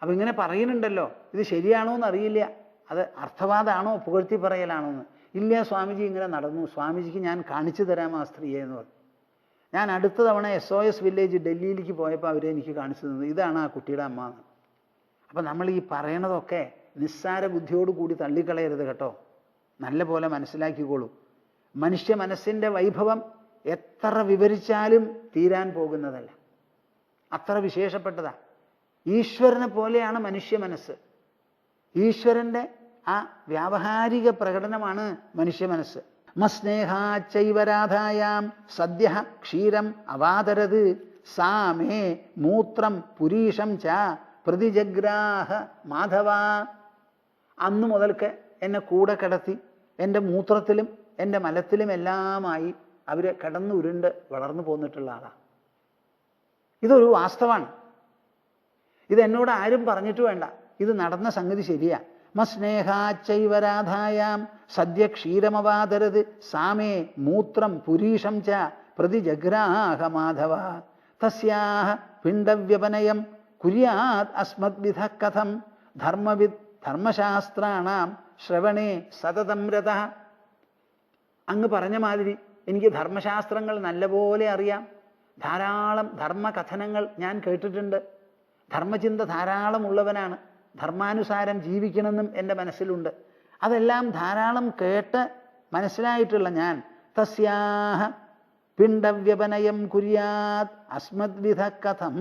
അപ്പം ഇങ്ങനെ പറയുന്നുണ്ടല്ലോ, ഇത് ശരിയാണോ എന്നറിയില്ല. അത് അർത്ഥവാദമാണോ പുകഴ്ത്തി പറയലാണോ എന്ന്. ഇല്ല സ്വാമിജി, ഇങ്ങനെ നടന്നു. സ്വാമിജിക്ക് ഞാൻ കാണിച്ചു തരാം ആ സ്ത്രീയെ എന്ന് പറഞ്ഞു. ഞാൻ അടുത്ത തവണ SOS വില്ലേജ് ഡൽഹിയിലേക്ക് പോയപ്പോൾ അവരെ എനിക്ക് കാണിച്ചു തന്നു, ഇതാണ് ആ കുട്ടിയുടെ അമ്മ എന്ന്. അപ്പം നമ്മൾ ഈ പറയണതൊക്കെ നിസ്സാര ബുദ്ധിയോടുകൂടി തള്ളിക്കളയരുത് കേട്ടോ. നല്ല പോലെ മനസ്സിലാക്കിക്കോളൂ. മനുഷ്യ മനസ്സിൻ്റെ വൈഭവം എത്ര വിവരിച്ചാലും തീരാൻ പോകുന്നതല്ല. അത്ര വിശേഷപ്പെട്ടതാണ്. ഈശ്വരനെ പോലെയാണ് മനുഷ്യ മനസ്സ്. ഈശ്വരൻ്റെ ആ വ്യാവഹാരിക പ്രകടനമാണ് മനുഷ്യ മനസ്സ്. മസ്നേഹാച്ചൈവരാധായാം സദ്യ ക്ഷീരം അവാതരത് സാ മേ മൂത്രം പുരീഷം ച പ്രതിജഗ്രാഹ മാധവ. അന്നു മുതൽക്ക് എന്നെ കൂടെ കിടത്തി എൻ്റെ മൂത്രത്തിലും എൻ്റെ മലത്തിലും എല്ലാമായി അവർ കിടന്നുരുണ്ട് വളർന്നു പോന്നിട്ടുള്ള ആളാണ്. ഇതൊരു വാസ്തവമാണ്. ഇതെന്നോട് ആരും പറഞ്ഞിട്ട് വേണ്ട, ഇത് നടന്ന സംഗതി ശരിയാ. മസ്നേഹാച്ചൈവരാധായാം സദ്യ ക്ഷീരമവാതരത് സാമേ മൂത്രം പുരീഷം ച പ്രതിജഗ്രാഹ മാധവ തസ്യാഹ പിണ്ഡവ്യപനയം കുര്യാത് അസ്മദ്വിധ കഥം ധർമ്മവിദ് ധർമ്മശാസ്ത്രാണാം ശ്രവണേ സതതം രതഃ. അങ്ങ് പറഞ്ഞ മാതിരി എനിക്ക് ധർമ്മശാസ്ത്രങ്ങൾ നല്ലപോലെ അറിയാം. ധാരാളം ധർമ്മകഥനങ്ങൾ ഞാൻ കേട്ടിട്ടുണ്ട്. ധർമ്മചിന്ത ധാരാളമുള്ളവനാണ്. ധർമാനുസാരം ജീവിക്കണമെന്നും എൻ്റെ മനസ്സിലുണ്ട്. അതെല്ലാം ധാരാളം കേട്ട് മനസ്സിലായിട്ടുള്ള ഞാൻ തസ്യാഹ പിണ്ഡവ്യപനയം കുര്യാത് അസ്മദ്വിധ കഥം.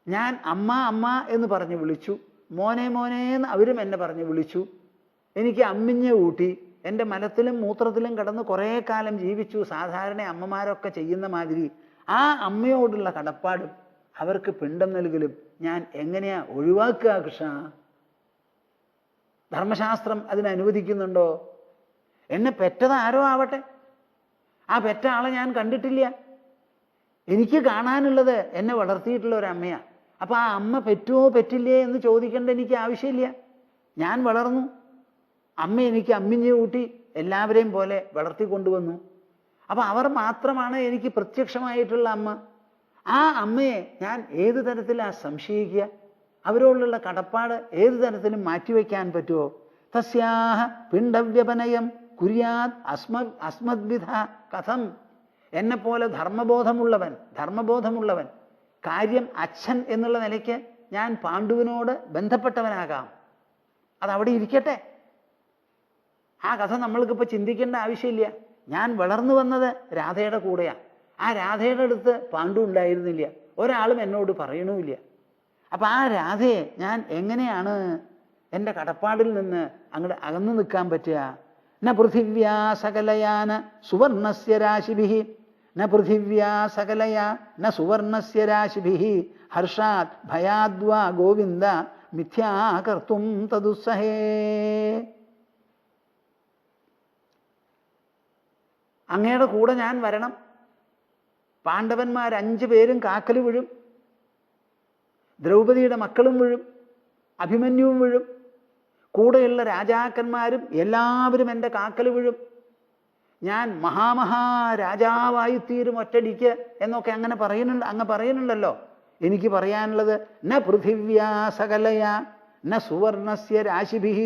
ഞാൻ അമ്മ അമ്മ എന്ന് പറഞ്ഞ് വിളിച്ചു, മോനെ മോനെ എന്ന് അവരും എന്നെ പറഞ്ഞ് വിളിച്ചു. എനിക്ക് അമ്മിഞ്ഞ ഊട്ടി എൻ്റെ മലത്തിലും മൂത്രത്തിലും കിടന്ന് കുറേ കാലം ജീവിച്ചു. സാധാരണ അമ്മമാരൊക്കെ ചെയ്യുന്ന മാതിരി ആ അമ്മയോടുള്ള കടപ്പാടും അവർക്ക് പിണ്ഡം നൽകലും ഞാൻ എങ്ങനെയാ ഒഴിവാക്കുക കൃഷ്ണ? ധർമ്മശാസ്ത്രം അതിനനുവദിക്കുന്നുണ്ടോ? എന്നെ പെറ്റത് ആരോ ആവട്ടെ, ആ പെറ്റ ആളെ ഞാൻ കണ്ടിട്ടില്ല. എനിക്ക് കാണാനുള്ളത് എന്നെ വളർത്തിയിട്ടുള്ള ഒരമ്മയാണ്. അപ്പം ആ അമ്മ പെറ്റുമോ പെറ്റില്ലേ എന്ന് ചോദിക്കേണ്ട എനിക്ക് ആവശ്യമില്ല. ഞാൻ വളർന്നു. അമ്മ എനിക്ക് അമ്മിഞ്ഞ കൂട്ടി എല്ലാവരെയും പോലെ വളർത്തിക്കൊണ്ടുവന്നു. അപ്പം അവർ മാത്രമാണ് എനിക്ക് പ്രത്യക്ഷമായിട്ടുള്ള അമ്മ. ആ അമ്മയെ ഞാൻ ഏത് തരത്തിലാണ് സംശയിക്കുക? അവരോടുള്ള കടപ്പാട് ഏത് തരത്തിലും മാറ്റിവെക്കാൻ പറ്റുമോ? തസ്യാഹ പിണ്ഡവ്യപനയം കുര്യാത് അസ്മദ്വിധ കഥം. എന്നെപ്പോലെ ധർമ്മബോധമുള്ളവൻ കാര്യം അച്ഛൻ എന്നുള്ള നിലയ്ക്ക് ഞാൻ പാണ്ഡുവിനോട് ബന്ധപ്പെട്ടവനാകാം. അതവിടെ ഇരിക്കട്ടെ. ആ കഥ നമ്മൾക്കിപ്പോൾ ചിന്തിക്കേണ്ട ആവശ്യമില്ല. ഞാൻ വളർന്നു വന്നത് രാധയുടെ കൂടെയാണ്. ആ രാധയുടെ അടുത്ത് പാണ്ഡു ഉണ്ടായിരുന്നില്ല, ഒരാളും എന്നോട് പറയണമില്ല. അപ്പം ആ രാധയെ ഞാൻ എങ്ങനെയാണ് എൻ്റെ കടപ്പാടിൽ നിന്ന് അങ്ങോട്ട് അകന്നു നിൽക്കാൻ പറ്റുക? ന പൃഥിവ്യാ സകലയാന സുവർണസ്യ രാശിഭിः ന പൃഥിവ്യാ സകലയാ ന സുവർണസ്യ രാശിഭിः ഹർഷാത് ഭയാദ്വാ ഗോവിന്ദ മിഥ്യാകർത്തും തദുസ്സഹേ. അങ്ങയുടെ കൂടെ ഞാൻ വരണം. പാണ്ഡവന്മാർ 5 പേരും കാക്കൽ വീഴും, ദ്രൗപദിയുടെ മക്കളും വീഴും, അഭിമന്യുവും വീഴും, കൂടെയുള്ള രാജാക്കന്മാരും എല്ലാവരും എൻ്റെ കാക്കൽ വീഴും. ഞാൻ മഹാരാജാവായിത്തീരും ഒറ്റടിക്ക് എന്നൊക്കെ അങ്ങ് പറയുന്നുണ്ടല്ലോ. എനിക്ക് പറയാനുള്ളത് ന പൃഥിവ്യാ സകലയാ ന സുവർണസ്യ രാശിഭിः.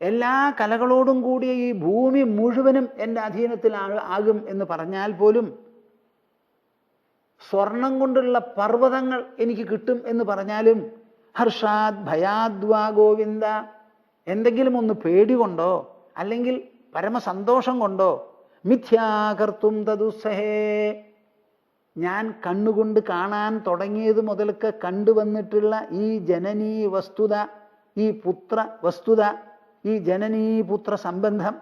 എല്ലാ കലകളോടും കൂടിയ ഈ ഭൂമി മുഴുവനും എൻ്റെ അധീനത്തിൽ ആകും എന്ന് പറഞ്ഞാൽ പോലും സ്വർണം കൊണ്ടുള്ള പർവ്വതങ്ങൾ എനിക്ക് കിട്ടും എന്ന് പറഞ്ഞാലും ഹർഷാദ് ഭയാദ്വാ ഗോവിന്ദ, എന്തെങ്കിലും ഒന്ന് പേടി കൊണ്ടോ അല്ലെങ്കിൽ പരമസന്തോഷം കൊണ്ടോ മിഥ്യാകർത്തും തദുസ്സഹേ, ഞാൻ കണ്ണുകൊണ്ട് കാണാൻ തുടങ്ങിയത് മുതൽക്ക് കണ്ടുവന്നിട്ടുള്ള ഈ ജനനീ വസ്തുത, ഈ പുത്ര വസ്തുത, ഈ ജനനീപുത്ര സംബന്ധം,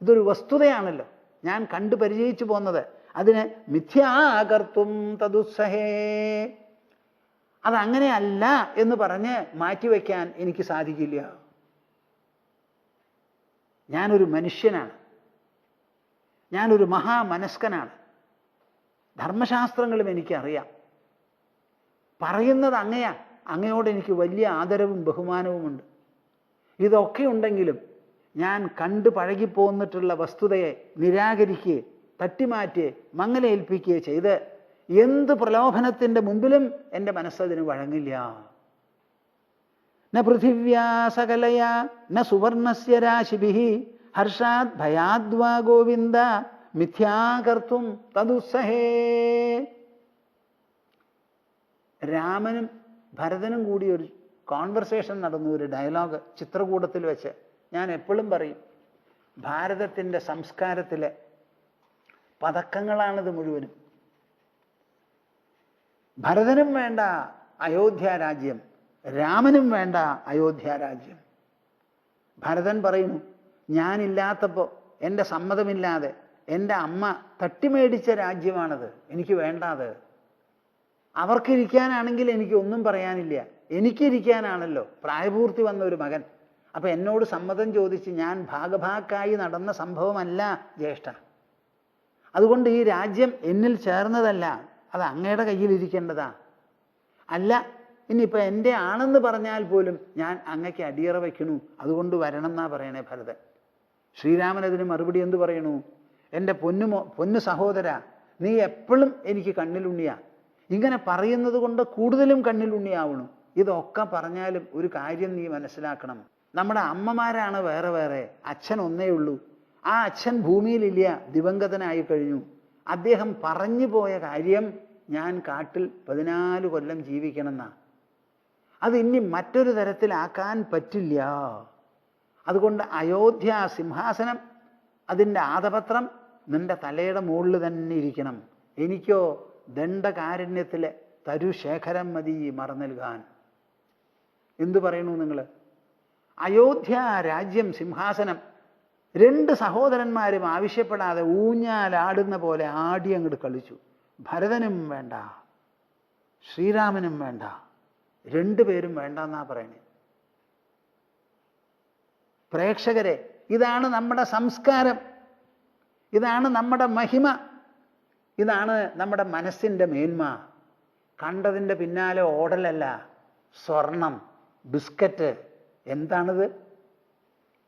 ഇതൊരു വസ്തുതയാണല്ലോ, ഞാൻ കണ്ടു പരിചയിച്ചു പോന്നത്. അതിന് മിഥ്യാകർത്തും തദുസ്സഹേ, അതങ്ങനെയല്ല എന്ന് പറഞ്ഞ് മാറ്റിവെക്കാൻ എനിക്ക് സാധിക്കില്ല. ഞാനൊരു മനുഷ്യനാണ്, ഞാനൊരു മഹാമനസ്കനാണ്, ധർമ്മശാസ്ത്രങ്ങളും എനിക്കറിയാം, പറയുന്നത് അങ്ങയാ, അങ്ങയോട് എനിക്ക് വലിയ ആദരവും ബഹുമാനവുമുണ്ട്. ഇതൊക്കെ ഉണ്ടെങ്കിലും ഞാൻ കണ്ടു പഴകിപ്പോന്നിട്ടുള്ള വസ്തുതയെ നിരാകരിക്കുകയെ തട്ടിമാറ്റുകയെ മങ്ങലേൽപ്പിക്കുകയെ ചെയ്ത് എന്ത് പ്രലോഭനത്തിൻ്റെ മുമ്പിലും എൻ്റെ മനസ്സതിന് വഴങ്ങില്ല. ന പൃഥിവ്യാ സകലയാ ന സുവർണസ്യ രാശിഭിഃ ഹർഷാദ് ഭയാദ്വാ ഗോവിന്ദ മിഥ്യാകർത്തും തദുസ്സഹേ. രാമനും ഭരതനും കൂടി ഒരു കോൺവെർസേഷൻ നടന്നു, ഒരു ഡയലോഗ് ചിത്രകൂടത്തിൽ വെച്ച്. ഞാൻ എപ്പോഴും പറയും, ഭാരതത്തിൻ്റെ സംസ്കാരത്തിലെ പതക്കങ്ങളാണിത് മുഴുവനും. ഭരതനും വേണ്ട അയോധ്യ രാജ്യം, രാമനും വേണ്ട അയോധ്യ രാജ്യം. ഭരതൻ പറയുന്നു, ഞാനില്ലാത്തപ്പോൾ എൻ്റെ സമ്മതമില്ലാതെ എൻ്റെ അമ്മ തട്ടിമേടിച്ച രാജ്യമാണത്, എനിക്ക് വേണ്ടാത്. അവർക്കിരിക്കാനാണെങ്കിൽ എനിക്ക് ഒന്നും പറയാനില്ല, എനിക്കിരിക്കാനാണല്ലോ പ്രായപൂർത്തി വന്ന ഒരു മകൻ. അപ്പം എന്നോട് സമ്മതം ചോദിച്ച് ഞാൻ ഭാഗഭാക്കായി നടന്ന സംഭവമല്ല ജ്യേഷ്ഠ. അതുകൊണ്ട് ഈ രാജ്യം എന്നിൽ ചേർന്നതല്ല, അത് അങ്ങയുടെ കയ്യിലിരിക്കേണ്ടതാ. അല്ല, ഇനിയിപ്പോൾ എൻ്റെ ആണെന്ന് പറഞ്ഞാൽ പോലും ഞാൻ അങ്ങയ്ക്ക് അടിയറ വയ്ക്കണു, അതുകൊണ്ട് വരണം എന്നാ പറയണേ ഭരതൻ. ശ്രീരാമൻ അതിന് മറുപടി എന്ത് പറയണു? എൻ്റെ പൊന്നു സഹോദര, നീ എപ്പോഴും എനിക്ക് കണ്ണിലുണ്ണിയാ. ഇങ്ങനെ പറയുന്നത് കൊണ്ട് കൂടുതലും കണ്ണിലുണ്ണിയാവണു. ഇതൊക്കെ പറഞ്ഞാലും ഒരു കാര്യം നീ മനസ്സിലാക്കണം, നമ്മുടെ അമ്മമാരാണ് വേറെ വേറെ, അച്ഛൻ ഒന്നേ ഉള്ളൂ. ആ അച്ഛൻ ഭൂമിയിലില്ല, ദിവംഗതനായി കഴിഞ്ഞു. അദ്ദേഹം പറഞ്ഞു പോയ കാര്യം ഞാൻ കാട്ടിൽ 14 കൊല്ലം ജീവിക്കണമെന്നാ. അത് ഇനി മറ്റൊരു തരത്തിലാക്കാൻ പറ്റില്ല. അതുകൊണ്ട് അയോധ്യ സിംഹാസനം, അതിൻ്റെ ആദപത്രം നിന്റെ തലയുടെ മുകളിൽ തന്നെ ഇരിക്കണം. എനിക്കോ ദണ്ഡകാരണ്യത്തിലെ തരുശേഖരം മതി മറന്നൽകാൻ. എന്തു പറയണു നിങ്ങൾ? അയോധ്യ രാജ്യം സിംഹാസനം 2 സഹോദരന്മാരും ആവശ്യപ്പെടാതെ ഊഞ്ഞാലാടുന്ന പോലെ ആടി അങ്ങോട്ട് കളിച്ചു. ഭരതനും വേണ്ട, ശ്രീരാമനും വേണ്ട, 2 പേരും വേണ്ടെന്നാ പറയണേ. പ്രേക്ഷകരെ, ഇതാണ് നമ്മുടെ സംസ്കാരം, ഇതാണ് നമ്മുടെ മഹിമ, ഇതാണ് നമ്മുടെ മനസ്സിൻ്റെ മേന്മ. കണ്ടതിൻ്റെ പിന്നാലെ ഓടലല്ല. സ്വർണം, ബിസ്ക്കറ്റ്, എന്താണിത്?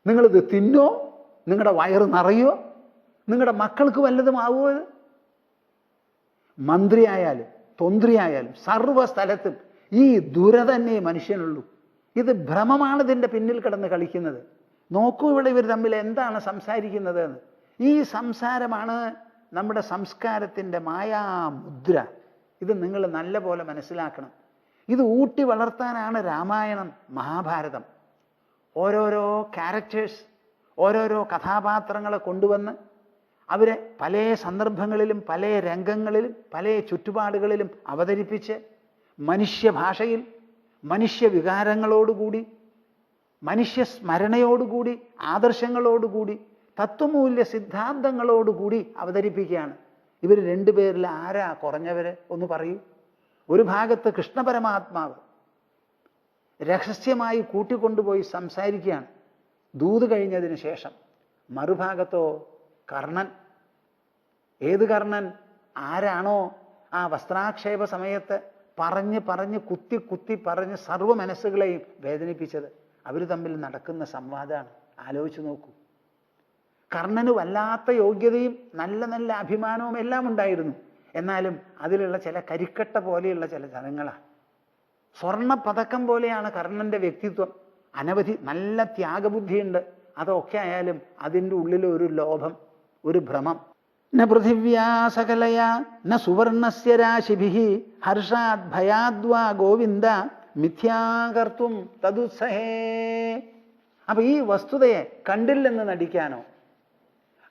നിങ്ങളിത് തിന്നോ? നിങ്ങളുടെ വയറ് നിറയോ? നിങ്ങളുടെ മക്കൾക്ക് വല്ലതും ആവുമോ? ഇത് മന്ത്രിയായാലും തൊന്ത്രിയായാലും സർവ്വ സ്ഥലത്തും ഈ ദുര തന്നെ മനുഷ്യനുള്ളൂ. ഇത് ഭ്രമമാണ് ഇതിൻ്റെ പിന്നിൽ കിടന്ന് കളിക്കുന്നത്. നോക്കൂ ഇവിടെ ഇവർ തമ്മിൽ എന്താണ് സംസാരിക്കുന്നത് എന്ന്. ഈ സംസാരമാണ് നമ്മുടെ സംസ്കാരത്തിൻ്റെ മായാമുദ്ര. ഇത് നിങ്ങൾ നല്ല പോലെ മനസ്സിലാക്കണം. ഇത് ഊട്ടി വളർത്താനാണ് രാമായണം, മഹാഭാരതം. ഓരോരോ ക്യാരക്ടേഴ്സ്, ഓരോരോ കഥാപാത്രങ്ങളെ കൊണ്ടുവന്ന് അവരെ പല സന്ദർഭങ്ങളിലും പല രംഗങ്ങളിലും പല ചുറ്റുപാടുകളിലും അവതരിപ്പിച്ച് മനുഷ്യഭാഷയിൽ മനുഷ്യവികാരങ്ങളോടുകൂടി മനുഷ്യസ്മരണയോടുകൂടി ആദർശങ്ങളോടുകൂടി തത്വമൂല്യ സിദ്ധാന്തങ്ങളോടുകൂടി അവതരിപ്പിക്കുകയാണ്. ഇവർ 2 പേരിൽ ആരാ കുറഞ്ഞവർ ഒന്ന് പറയൂ. ഒരു ഭാഗത്ത് കൃഷ്ണപരമാത്മാവ് രഹസ്യമായി കൂട്ടിക്കൊണ്ടുപോയി സംസാരിക്കുകയാണ് ദൂത് കഴിഞ്ഞതിന് ശേഷം. മറുഭാഗത്തോ കർണൻ. ഏത് കർണൻ? ആരാണോ ആ വസ്ത്രാക്ഷേപ സമയത്ത് പറഞ്ഞ് കുത്തി പറഞ്ഞ് സർവ്വ മനസ്സുകളെയും വേദനിപ്പിച്ചത്. അവർ തമ്മിൽ നടക്കുന്ന സംവാദമാണ്. ആലോചിച്ച് നോക്കൂ. കർണന് വല്ലാത്ത യോഗ്യതയും നല്ല നല്ല അഭിമാനവും എല്ലാം ഉണ്ടായിരുന്നു. എന്നാലും അതിലുള്ള ചില കരിക്കട്ട പോലെയുള്ള ചില ജനങ്ങളാണ്. സ്വർണ്ണ പതക്കം പോലെയാണ് കർണൻ്റെ വ്യക്തിത്വം. അനവധി നല്ല ത്യാഗബുദ്ധിയുണ്ട്. അതൊക്കെ ആയാലും അതിൻ്റെ ഉള്ളിൽ ഒരു ലോഭം, ഒരു ഭ്രമം. ന പൃഥിവ്യാ സകലയാ ന സുവർണസ്യ രാശിഭിഃ ഹർഷാദ് ഭയാദ്വാ ഗോവിന്ദ മിഥ്യാകർത്തും തദുത്സഹേ. അപ്പൊ ഈ വസ്തുതയെ കണ്ടില്ലെന്ന് നടിക്കാനോ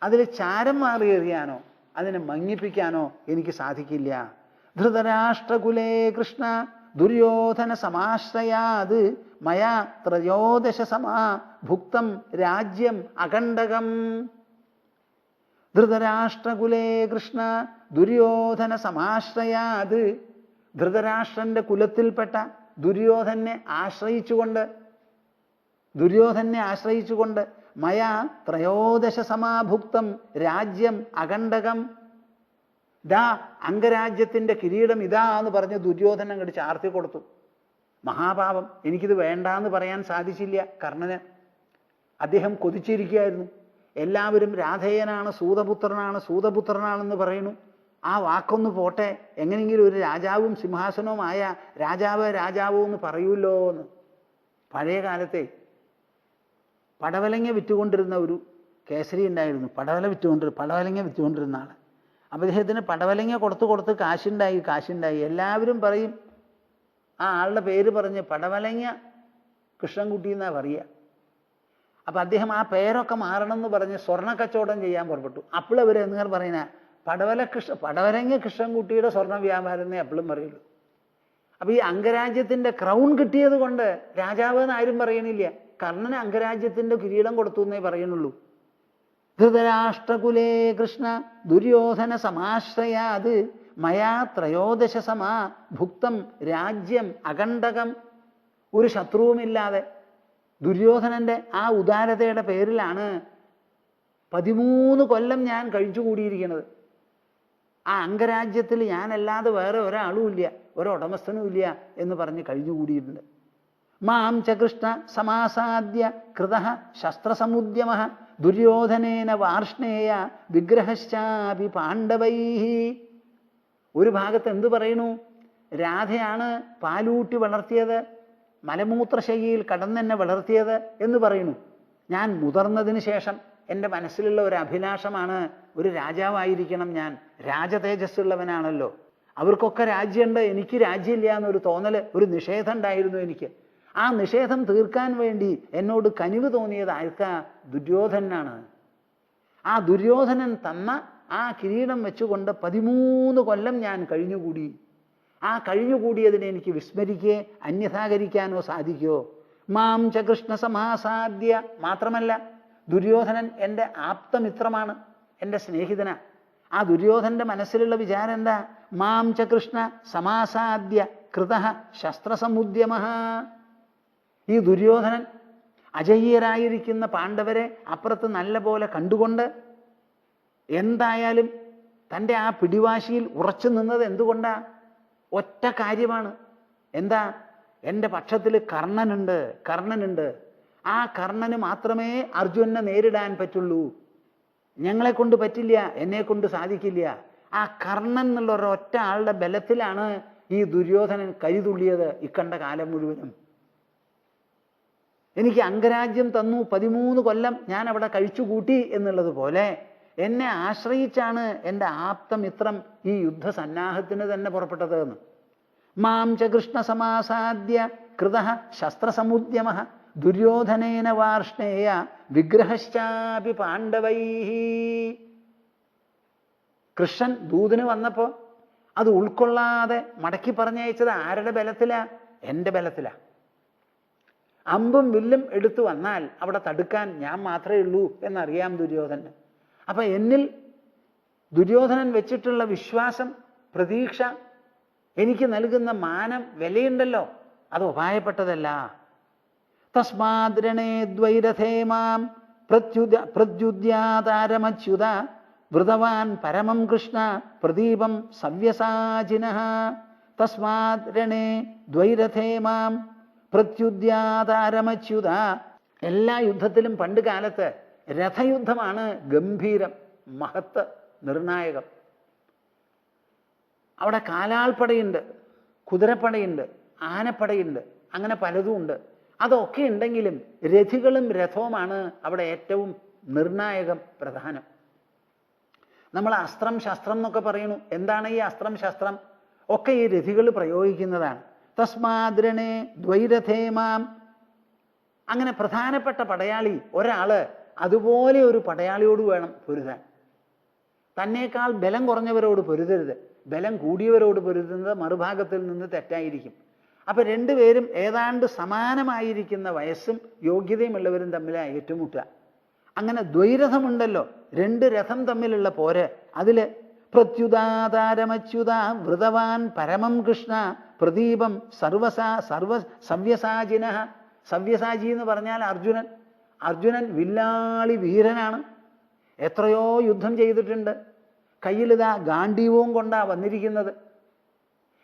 അതിൽ ചാരം മാറിയെറിയാനോ അതിനെ മങ്ങിപ്പിക്കാനോ എനിക്ക് സാധിക്കില്ല. ധൃതരാഷ്ട്രകുലേ കൃഷ്ണ ദുര്യോധന സമാശ്രയാത് മയാ ത്രയോദശ സമാ ഭുക്തം രാജ്യം അകണ്ഠകം. ധൃതരാഷ്ട്രകുലേ കൃഷ്ണ ദുര്യോധന സമാശ്രയാത്. ധൃതരാഷ്ട്രന്റെ കുലത്തിൽപ്പെട്ട ദുര്യോധനെ ആശ്രയിച്ചുകൊണ്ട് മയാ ത്രയോദശ സമാഭുക്തം രാജ്യം അകണ്ഠകം. ദാ അംഗരാജ്യത്തിന്റെ കിരീടം ഇതാ എന്ന് പറഞ്ഞ് ദുര്യോധനൻ അങ്ങോട്ട് ചാർത്തി കൊടുത്തു. മഹാപാപം, എനിക്കിത് വേണ്ടാന്ന് പറയാൻ സാധിച്ചില്ല കർണന്. അദ്ദേഹം കൊതിച്ചിരിക്കുകയായിരുന്നു. എല്ലാവരും രാധേയനാണ്, സൂതപുത്രനാണെന്ന് പറയുന്നു. ആ വാക്കൊന്ന് പോട്ടെ, എങ്ങനെയെങ്കിലും ഒരു രാജാവും സിംഹാസനവുമായ രാജാവ് എന്ന് പറയൂല്ലോ എന്ന്. പഴയ കാലത്തെ പടവലങ്ങ വിറ്റുകൊണ്ടിരുന്ന ഒരു കേസരി ഉണ്ടായിരുന്നു. പടവലങ്ങ വിറ്റുകൊണ്ടിരുന്ന ആൾ. അദ്ദേഹത്തിന് പടവലങ്ങ കൊടുത്ത് കാശുണ്ടായി. എല്ലാവരും പറയും, ആ ആളുടെ പേര് പറഞ്ഞ് പടവലങ്ങ കൃഷ്ണൻകുട്ടി എന്നാ പറയുക. അപ്പം അദ്ദേഹം ആ പേരൊക്കെ മാറണമെന്ന് പറഞ്ഞ് സ്വർണ്ണ കച്ചവടം ചെയ്യാൻ പുറപ്പെട്ടു. അപ്പോൾ അവർ നിങ്ങൾ പറയുന്ന പടവലങ്ങ കൃഷ്ണൻകുട്ടിയുടെ സ്വർണ്ണ വ്യാപാരം എന്നേ അപ്പോഴും പറയുള്ളൂ. അപ്പം ഈ അംഗരാജ്യത്തിൻ്റെ ക്രൗൺ കിട്ടിയത് കൊണ്ട് രാജാവ് എന്ന് ആരും പറയണില്ല. കർണന് അംഗരാജ്യത്തിൻ്റെ കിരീടം കൊടുത്തു എന്നേ പറയുന്നുള്ളൂ. ധൃതരാഷ്ട്രകുലേ കൃഷ്ണ ദുര്യോധന സമാശ്രയാത് മയാ ത്രയോദശ സമാ ഭുക്തം രാജ്യം അകണ്ഠകം. ഒരു ശത്രുവുമില്ലാതെ ദുര്യോധനന്റെ ആ ഉദാരതയുടെ പേരിലാണ് 13 കൊല്ലം ഞാൻ കഴിച്ചുകൂടിയിരിക്കുന്നത്. ആ അംഗരാജ്യത്തിൽ ഞാനല്ലാതെ വേറെ ഒരാളും ഇല്ല, ഒരുടമസ്ഥനും ഇല്ല എന്ന് പറഞ്ഞ് കഴിഞ്ഞുകൂടിയിട്ടുണ്ട്. മാം ച കൃഷ്ണ സമാസാദ്യ കൃതഃ ശസ്ത്രസമുദ്യമഃ ദുര്യോധനേന വാർഷ്ണേയ വിഗ്രഹശ്ചാപി പാണ്ഡവൈഃ. ഒരു ഭാഗത്ത് എന്ത് പറയുന്നു? രാധയാണ് പാലൂട്ടി വളർത്തിയത്, മലമൂത്രശയ്യയിൽ കടന്നെന്നെ വളർത്തിയത് എന്ന് പറയുന്നു. ഞാൻ മുതിർന്നതിന് ശേഷം എൻ്റെ മനസ്സിലുള്ള ഒരു അഭിലാഷമാണ്, ഒരു രാജാവായിരിക്കണം ഞാൻ. രാജതേജസ്സുള്ളവനാണല്ലോ. അവർക്കൊക്കെ രാജ്യമുണ്ട്, എനിക്ക് രാജ്യമില്ല എന്നൊരു തോന്നല്, ഒരു നിഷേധം ഉണ്ടായിരുന്നു എനിക്ക്. ആ നിഷേധം തീർക്കാൻ വേണ്ടി എന്നോട് കനിവ് തോന്നിയത് ആർക്കാ? ദുര്യോധനാണ്. ആ ദുര്യോധനൻ തന്ന ആ കിരീടം വെച്ചുകൊണ്ട് 13 കൊല്ലം ഞാൻ കഴിഞ്ഞുകൂടി. ആ കഴിഞ്ഞുകൂടിയതിനെ എനിക്ക് വിസ്മരിക്കേ അന്യഥാകരിക്കാനോ സാധിക്കോ? മാം ച കൃഷ്ണ സമാസാദ്യ. മാത്രമല്ല, ദുര്യോധനൻ എൻ്റെ ആപ്തമിത്രമാണ്, എൻ്റെ സ്നേഹിതനാ. ആ ദുര്യോധനന്റെ മനസ്സിലുള്ള വിചാരം എന്താ? മാം ച കൃഷ്ണ സമാസാദ്യ കൃതഃ ശസ്ത്രസമുദ്യമഃ. ഈ ദുര്യോധനൻ അജയ്യരായിരിക്കുന്ന പാണ്ഡവരെ അപ്പുറത്ത് നല്ല പോലെ കണ്ടുകൊണ്ട് എന്തായാലും തൻ്റെ ആ പിടിവാശിയിൽ ഉറച്ചു നിന്നത് എന്തുകൊണ്ടാ? ഒറ്റ കാര്യമാണ്. എന്താ? എൻ്റെ പക്ഷത്തിൽ കർണനുണ്ട്. ആ കർണന് മാത്രമേ അർജുനനെ നേരിടാൻ പറ്റുള്ളൂ. ഞങ്ങളെ കൊണ്ട് പറ്റില്ല, എന്നെ കൊണ്ട് സാധിക്കില്ല. ആ കർണൻ എന്നുള്ള ഒരൊറ്റ ആളുടെ ബലത്തിലാണ് ഈ ദുര്യോധനൻ കരുതുള്ളിയത് ഇക്കണ്ട കാലം മുഴുവനും. എനിക്ക് അംഗരാജ്യം തന്നു, 13 കൊല്ലം ഞാൻ അവിടെ കഴിച്ചുകൂട്ടി എന്നുള്ളത് പോലെ എന്നെ ആശ്രയിച്ചാണ് എൻ്റെ ആപ്തമിത്രം ഈ യുദ്ധസന്നാഹത്തിന് തന്നെ പുറപ്പെട്ടത് എന്ന്. മാം ച കൃഷ്ണ സമാസാദ്യ കൃതഃ ശസ്ത്രസമുദ്യമഃ ദുര്യോധനേന വാർഷ്ണേയ വിഗ്രഹശ്ചാപി പാണ്ഡവൈഃ. കൃഷ്ണൻ ദൂതന് വന്നപ്പോ അത് ഉൾക്കൊള്ളാതെ മടക്കി പറഞ്ഞയച്ചത് ആരുടെ ബലത്തിലാ? എൻ്റെ ബലത്തിലാ. അമ്പും വില്ലും എടുത്തു വന്നാൽ അവിടെ തടുക്കാൻ ഞാൻ മാത്രമേ ഉള്ളൂ എന്നറിയാം ദുര്യോധനന്. അപ്പൊ എന്നിൽ ദുര്യോധനൻ വെച്ചിട്ടുള്ള വിശ്വാസം, പ്രതീക്ഷ, എനിക്ക് നൽകുന്ന മാനം, വിലയുണ്ടല്ലോ, അത് ഉപായപ്പെട്ടതല്ല. തസ്മാദ്രണേ ദ്വൈരഥേ മാം പ്രത്യുദ്യാതാരമച്യുത വൃതവാൻ പരമം കൃഷ്ണ പ്രദീപം സവ്യസാചിനഃ. തസ്മാദ്രണേ ദ്വൈരഥേ മാം പ്രത്യുദ്യാതാരമച്യുത. എല്ലാ യുദ്ധത്തിലും പണ്ട് കാലത്ത് രഥയുദ്ധമാണ് ഗംഭീരം, മഹത്ത്, നിർണായകം. അവിടെ കാലാൾപ്പടയുണ്ട്, കുതിരപ്പടയുണ്ട്, ആനപ്പടയുണ്ട്, അങ്ങനെ പലതും ഉണ്ട്. അതൊക്കെ ഉണ്ടെങ്കിലും രഥികളും രഥവുമാണ് അവിടെ ഏറ്റവും നിർണായകം, പ്രധാനം. നമ്മൾ അസ്ത്രം ശസ്ത്രം എന്നൊക്കെ പറയുന്നു. എന്താണ് ഈ അസ്ത്രം ശസ്ത്രം? ഒക്കെ ഈ രഥികൾ പ്രയോഗിക്കുന്നതാണ്. തസ്മാദ്രണേ ദ്വൈരഥേമാം. അങ്ങനെ പ്രധാനപ്പെട്ട പടയാളി ഒരാള് അതുപോലെ ഒരു പടയാളിയോട് വേണം പൊരുതാൻ. തന്നേക്കാൾ ബലം കുറഞ്ഞവരോട് പൊരുതരുത്. ബലം കൂടിയവരോട് പൊരുതുന്നത് മറുഭാഗത്തിൽ നിന്ന് തെറ്റായിരിക്കും. അപ്പൊ രണ്ടുപേരും ഏതാണ്ട് സമാനമായിരിക്കുന്ന വയസ്സും യോഗ്യതയുമുള്ളവരും തമ്മിലാണ് ഏറ്റുമുട്ടുക. അങ്ങനെ ദ്വൈരഥമുണ്ടല്ലോ, രണ്ട് രഥം തമ്മിലുള്ള പോര്. അതില് പ്രത്യുതാതാരമച്യുത വൃതവാൻ പരമം കൃഷ്ണ പ്രദീപം സവ്യസാചിന. സവ്യസാചി എന്ന് പറഞ്ഞാൽ അർജുനൻ. അർജുനൻ വില്ലാളി വീരനാണ്. എത്രയോ യുദ്ധം ചെയ്തിട്ടുണ്ട്. കയ്യിലിതാ ഗാണ്ഡീവവും കൊണ്ടാ വന്നിരിക്കുന്നത്.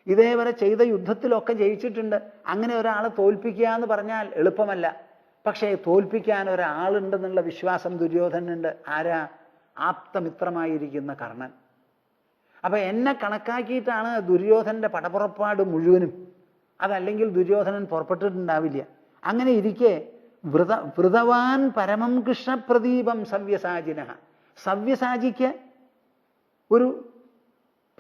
ഇതേവരെ ചെയ്ത യുദ്ധത്തിലൊക്കെ ജയിച്ചിട്ടുണ്ട്. അങ്ങനെ ഒരാളെ തോൽപ്പിക്കുക എന്ന് പറഞ്ഞാൽ എളുപ്പമല്ല. പക്ഷേ തോൽപ്പിക്കാൻ ഒരാളുണ്ടെന്നുള്ള വിശ്വാസം ദുര്യോധനുണ്ട്. ആരാ? ആപ്തമിത്രമായിരിക്കുന്ന കർണൻ. അപ്പൊ എന്നെ കണക്കാക്കിയിട്ടാണ് ദുര്യോധനന്റെ പടപ്പുറപ്പാട് മുഴുവനും. അതല്ലെങ്കിൽ ദുര്യോധനൻ പുറപ്പെട്ടിട്ടുണ്ടാവില്ല. അങ്ങനെ ഇരിക്കെ വൃതവാൻ പരമം കൃഷ്ണപ്രദീപം സവ്യസാചിന. സവ്യസാചിക്ക് ഒരു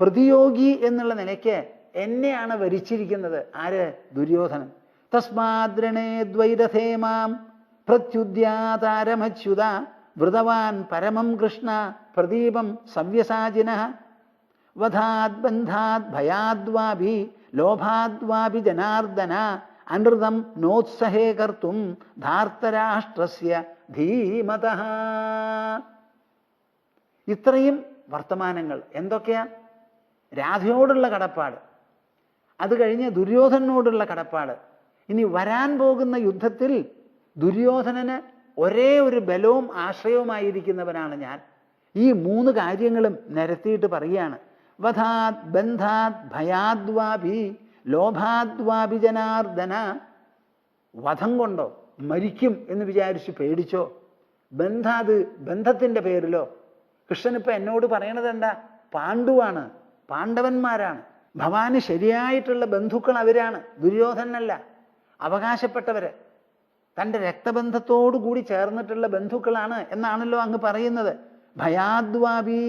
പ്രതിയോഗി എന്നുള്ള നിലയ്ക്ക് എന്നെയാണ് വരിച്ചിരിക്കുന്നത്. ആര്? ദുര്യോധനൻ. തസ്മാദ്രണേ ദ്വൈരഥേമാം പ്രത്യുദ്യാതാരമച്യുത വൃതവാൻ പരമം കൃഷ്ണ പ്രദീപം സവ്യസാചിന. വധാത് ബന്ധാത് ഭയാദ്വാഭി ലോഭാദ്വാഭി ജനാർദ്ദന അനൃതം നോത്സഹേ കർത്തും ധാർത്തരാഷ്ട്രസ്യ ധീമതഃ. ഇത്രയും വർത്തമാനങ്ങൾ എന്തൊക്കെയാ? രാധയോടുള്ള കടപ്പാട്, അത് കഴിഞ്ഞ് ദുര്യോധനോടുള്ള കടപ്പാട്. ഇനി വരാൻ പോകുന്ന യുദ്ധത്തിൽ ദുര്യോധനന് ഒരേ ഒരു ബലവും ആശ്രയവുമായിരിക്കുന്നവനാണ് ഞാൻ. ഈ മൂന്ന് കാര്യങ്ങളും നിരത്തിയിട്ട് പറയുകയാണ്. വധാത് ബന്ധാത് ഭയാദ്വാഭി ലോഭാദ്വാഭി ജനാർദ്ദന. വധം കൊണ്ടോ മരിക്കും എന്ന് വിചാരിച്ച് പേടിച്ചോ, ബന്ധാത് ബന്ധത്തിന്റെ പേരിലോ. കൃഷ്ണനിപ്പോ എന്നോട് പറയണത് എന്താ? പാണ്ഡുവാണ്, പാണ്ഡവന്മാരാണ്. ഭവാന് ശരിയായിട്ടുള്ള ബന്ധുക്കൾ അവരാണ്, ദുര്യോധനല്ല. അവകാശപ്പെട്ടവര്, തൻ്റെ രക്തബന്ധത്തോടു കൂടി ചേർന്നിട്ടുള്ള ബന്ധുക്കളാണ് എന്നാണല്ലോ അങ്ങ് പറയുന്നത്. ഭയാദ്വാഭി.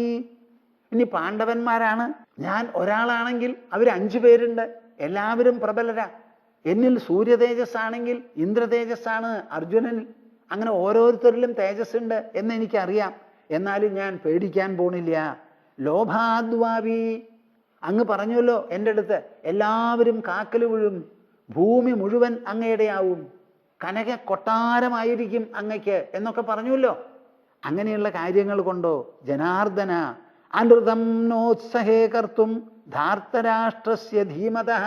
ഇനി പാണ്ഡവന്മാരാണ്. ഞാൻ ഒരാളാണെങ്കിൽ അവർ 5 പേരുണ്ട്, എല്ലാവരും പ്രബലരാ. എന്നിൽ സൂര്യതേജസ് ആണെങ്കിൽ ഇന്ദ്രതേജസ്സാണ് അർജുനനിൽ. അങ്ങനെ ഓരോരുത്തരിലും തേജസ് ഉണ്ട് എന്ന് എനിക്കറിയാം. എന്നാലും ഞാൻ പേടിക്കാൻ പോണില്ല. ലോഭാദ്വാഭി. അങ്ങ് പറഞ്ഞല്ലോ എൻ്റെ അടുത്ത് എല്ലാവരും കാക്കല് വീഴും, ഭൂമി മുഴുവൻ അങ്ങയുടെയാവും, കനക കൊട്ടാരമായിരിക്കും അങ്ങയ്ക്ക് എന്നൊക്കെ പറഞ്ഞുവല്ലോ. അങ്ങനെയുള്ള കാര്യങ്ങൾ കൊണ്ടോ ജനാർദ്ദന അനൃതം നോത്സഹേ കർത്തും ധാർത്തരാഷ്ട്രസ്യ ധീമതഃ.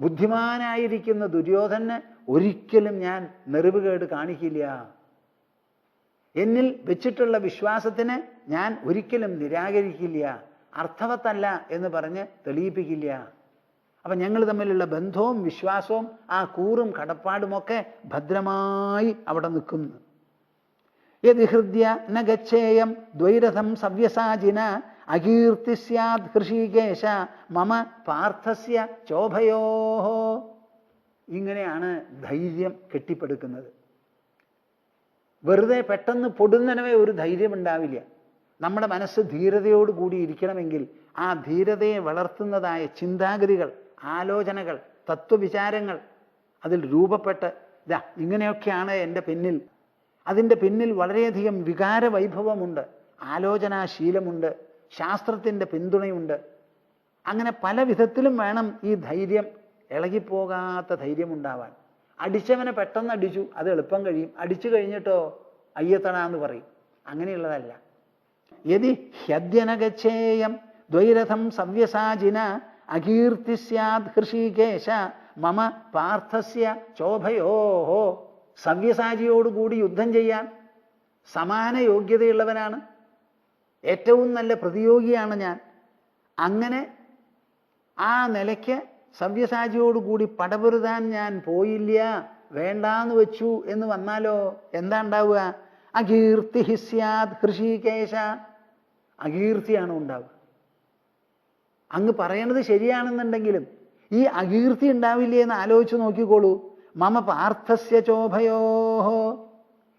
ബുദ്ധിമാനായിരിക്കുന്ന ദുര്യോധന് ഒരിക്കലും ഞാൻ നെറിവുകേട് കാണിക്കില്ല. എന്നിൽ വെച്ചിട്ടുള്ള വിശ്വാസത്തിന് ഞാൻ ഒരിക്കലും നിരാകരിക്കില്ല, അർത്ഥവത്തല്ല എന്ന് പറഞ്ഞ് തെളിയിപ്പിക്കില്ല. അപ്പം ഞങ്ങൾ തമ്മിലുള്ള ബന്ധവും വിശ്വാസവും ആ കൂറും കടപ്പാടുമൊക്കെ ഭദ്രമായി അവിടെ നിൽക്കുന്നു. യദി ഹൃദ്യ ന ഗച്ഛേയം ദ്വൈരഥം സവ്യസാചിന അകീർത്തി സ്യാദ് ഹൃഷീകേശ മമ പാർത്ഥസ്യ ചോഭയോഹോ. ഇങ്ങനെയാണ് ധൈര്യം കെട്ടിപ്പടുക്കുന്നത്. വെറുതെ പെട്ടെന്ന് പൊടുന്നനവേ ഒരു ധൈര്യം ഉണ്ടാവില്ല. നമ്മുടെ മനസ്സ് ധീരതയോട് കൂടി ഇരിക്കണമെങ്കിൽ ആ ധീരതയെ വളർത്തുന്നതായ ചിന്താഗതികൾ, ആലോചനകൾ, തത്വവിചാരങ്ങൾ അതിൽ രൂപപ്പെട്ട് ഇതാ ഇങ്ങനെയൊക്കെയാണ് എൻ്റെ പിന്നിൽ. അതിൻ്റെ പിന്നിൽ വളരെയധികം വികാര വൈഭവമുണ്ട്, ആലോചനാശീലമുണ്ട്, ശാസ്ത്രത്തിൻ്റെ പിന്തുണയുണ്ട്. അങ്ങനെ പല വിധത്തിലും വേണം ഈ ധൈര്യം, ഇളകിപ്പോകാത്ത ധൈര്യം ഉണ്ടാവാൻ. അടിച്ചവനെ പെട്ടെന്ന് അടിച്ചു, അത് എളുപ്പം കഴിയും. അടിച്ചു കഴിഞ്ഞിട്ടോ അയ്യത്തണാന്ന് പറയും. അങ്ങനെയുള്ളതല്ല. യദി ഹ്യദ്യനഗച്ഛേയം ദ്വൈരഥം സവ്യസാചിന അകീർത്തി സ്യാദ് ഹൃഷീകേശ മമ പാർത്ഥസ്യ ചോഭയോഹോ. സവ്യസാചിയോടുകൂടി യുദ്ധം ചെയ്യാൻ സമാന യോഗ്യതയുള്ളവനാണ്, ഏറ്റവും നല്ല പ്രതിയോഗിയാണ് ഞാൻ. അങ്ങനെ ആ നിലയ്ക്ക് സവ്യസാചിയോടുകൂടി പടപൊരുതാൻ ഞാൻ പോയില്ല, വേണ്ടാന്ന് വെച്ചു എന്ന് വന്നാലോ എന്താ ഉണ്ടാവുക? അകീർത്തി സ്യാദ് ഹൃഷീകേശ. അകീർത്തിയാണ് ഉണ്ടാവുക. അങ്ങ് പറയണത് ശരിയാണെന്നുണ്ടെങ്കിലും ഈ അകീർത്തി ഉണ്ടാവില്ലേ എന്ന് ആലോചിച്ച് നോക്കിക്കോളൂ. മമ പാർത്ഥസ്യ ചോഭയോഹോ.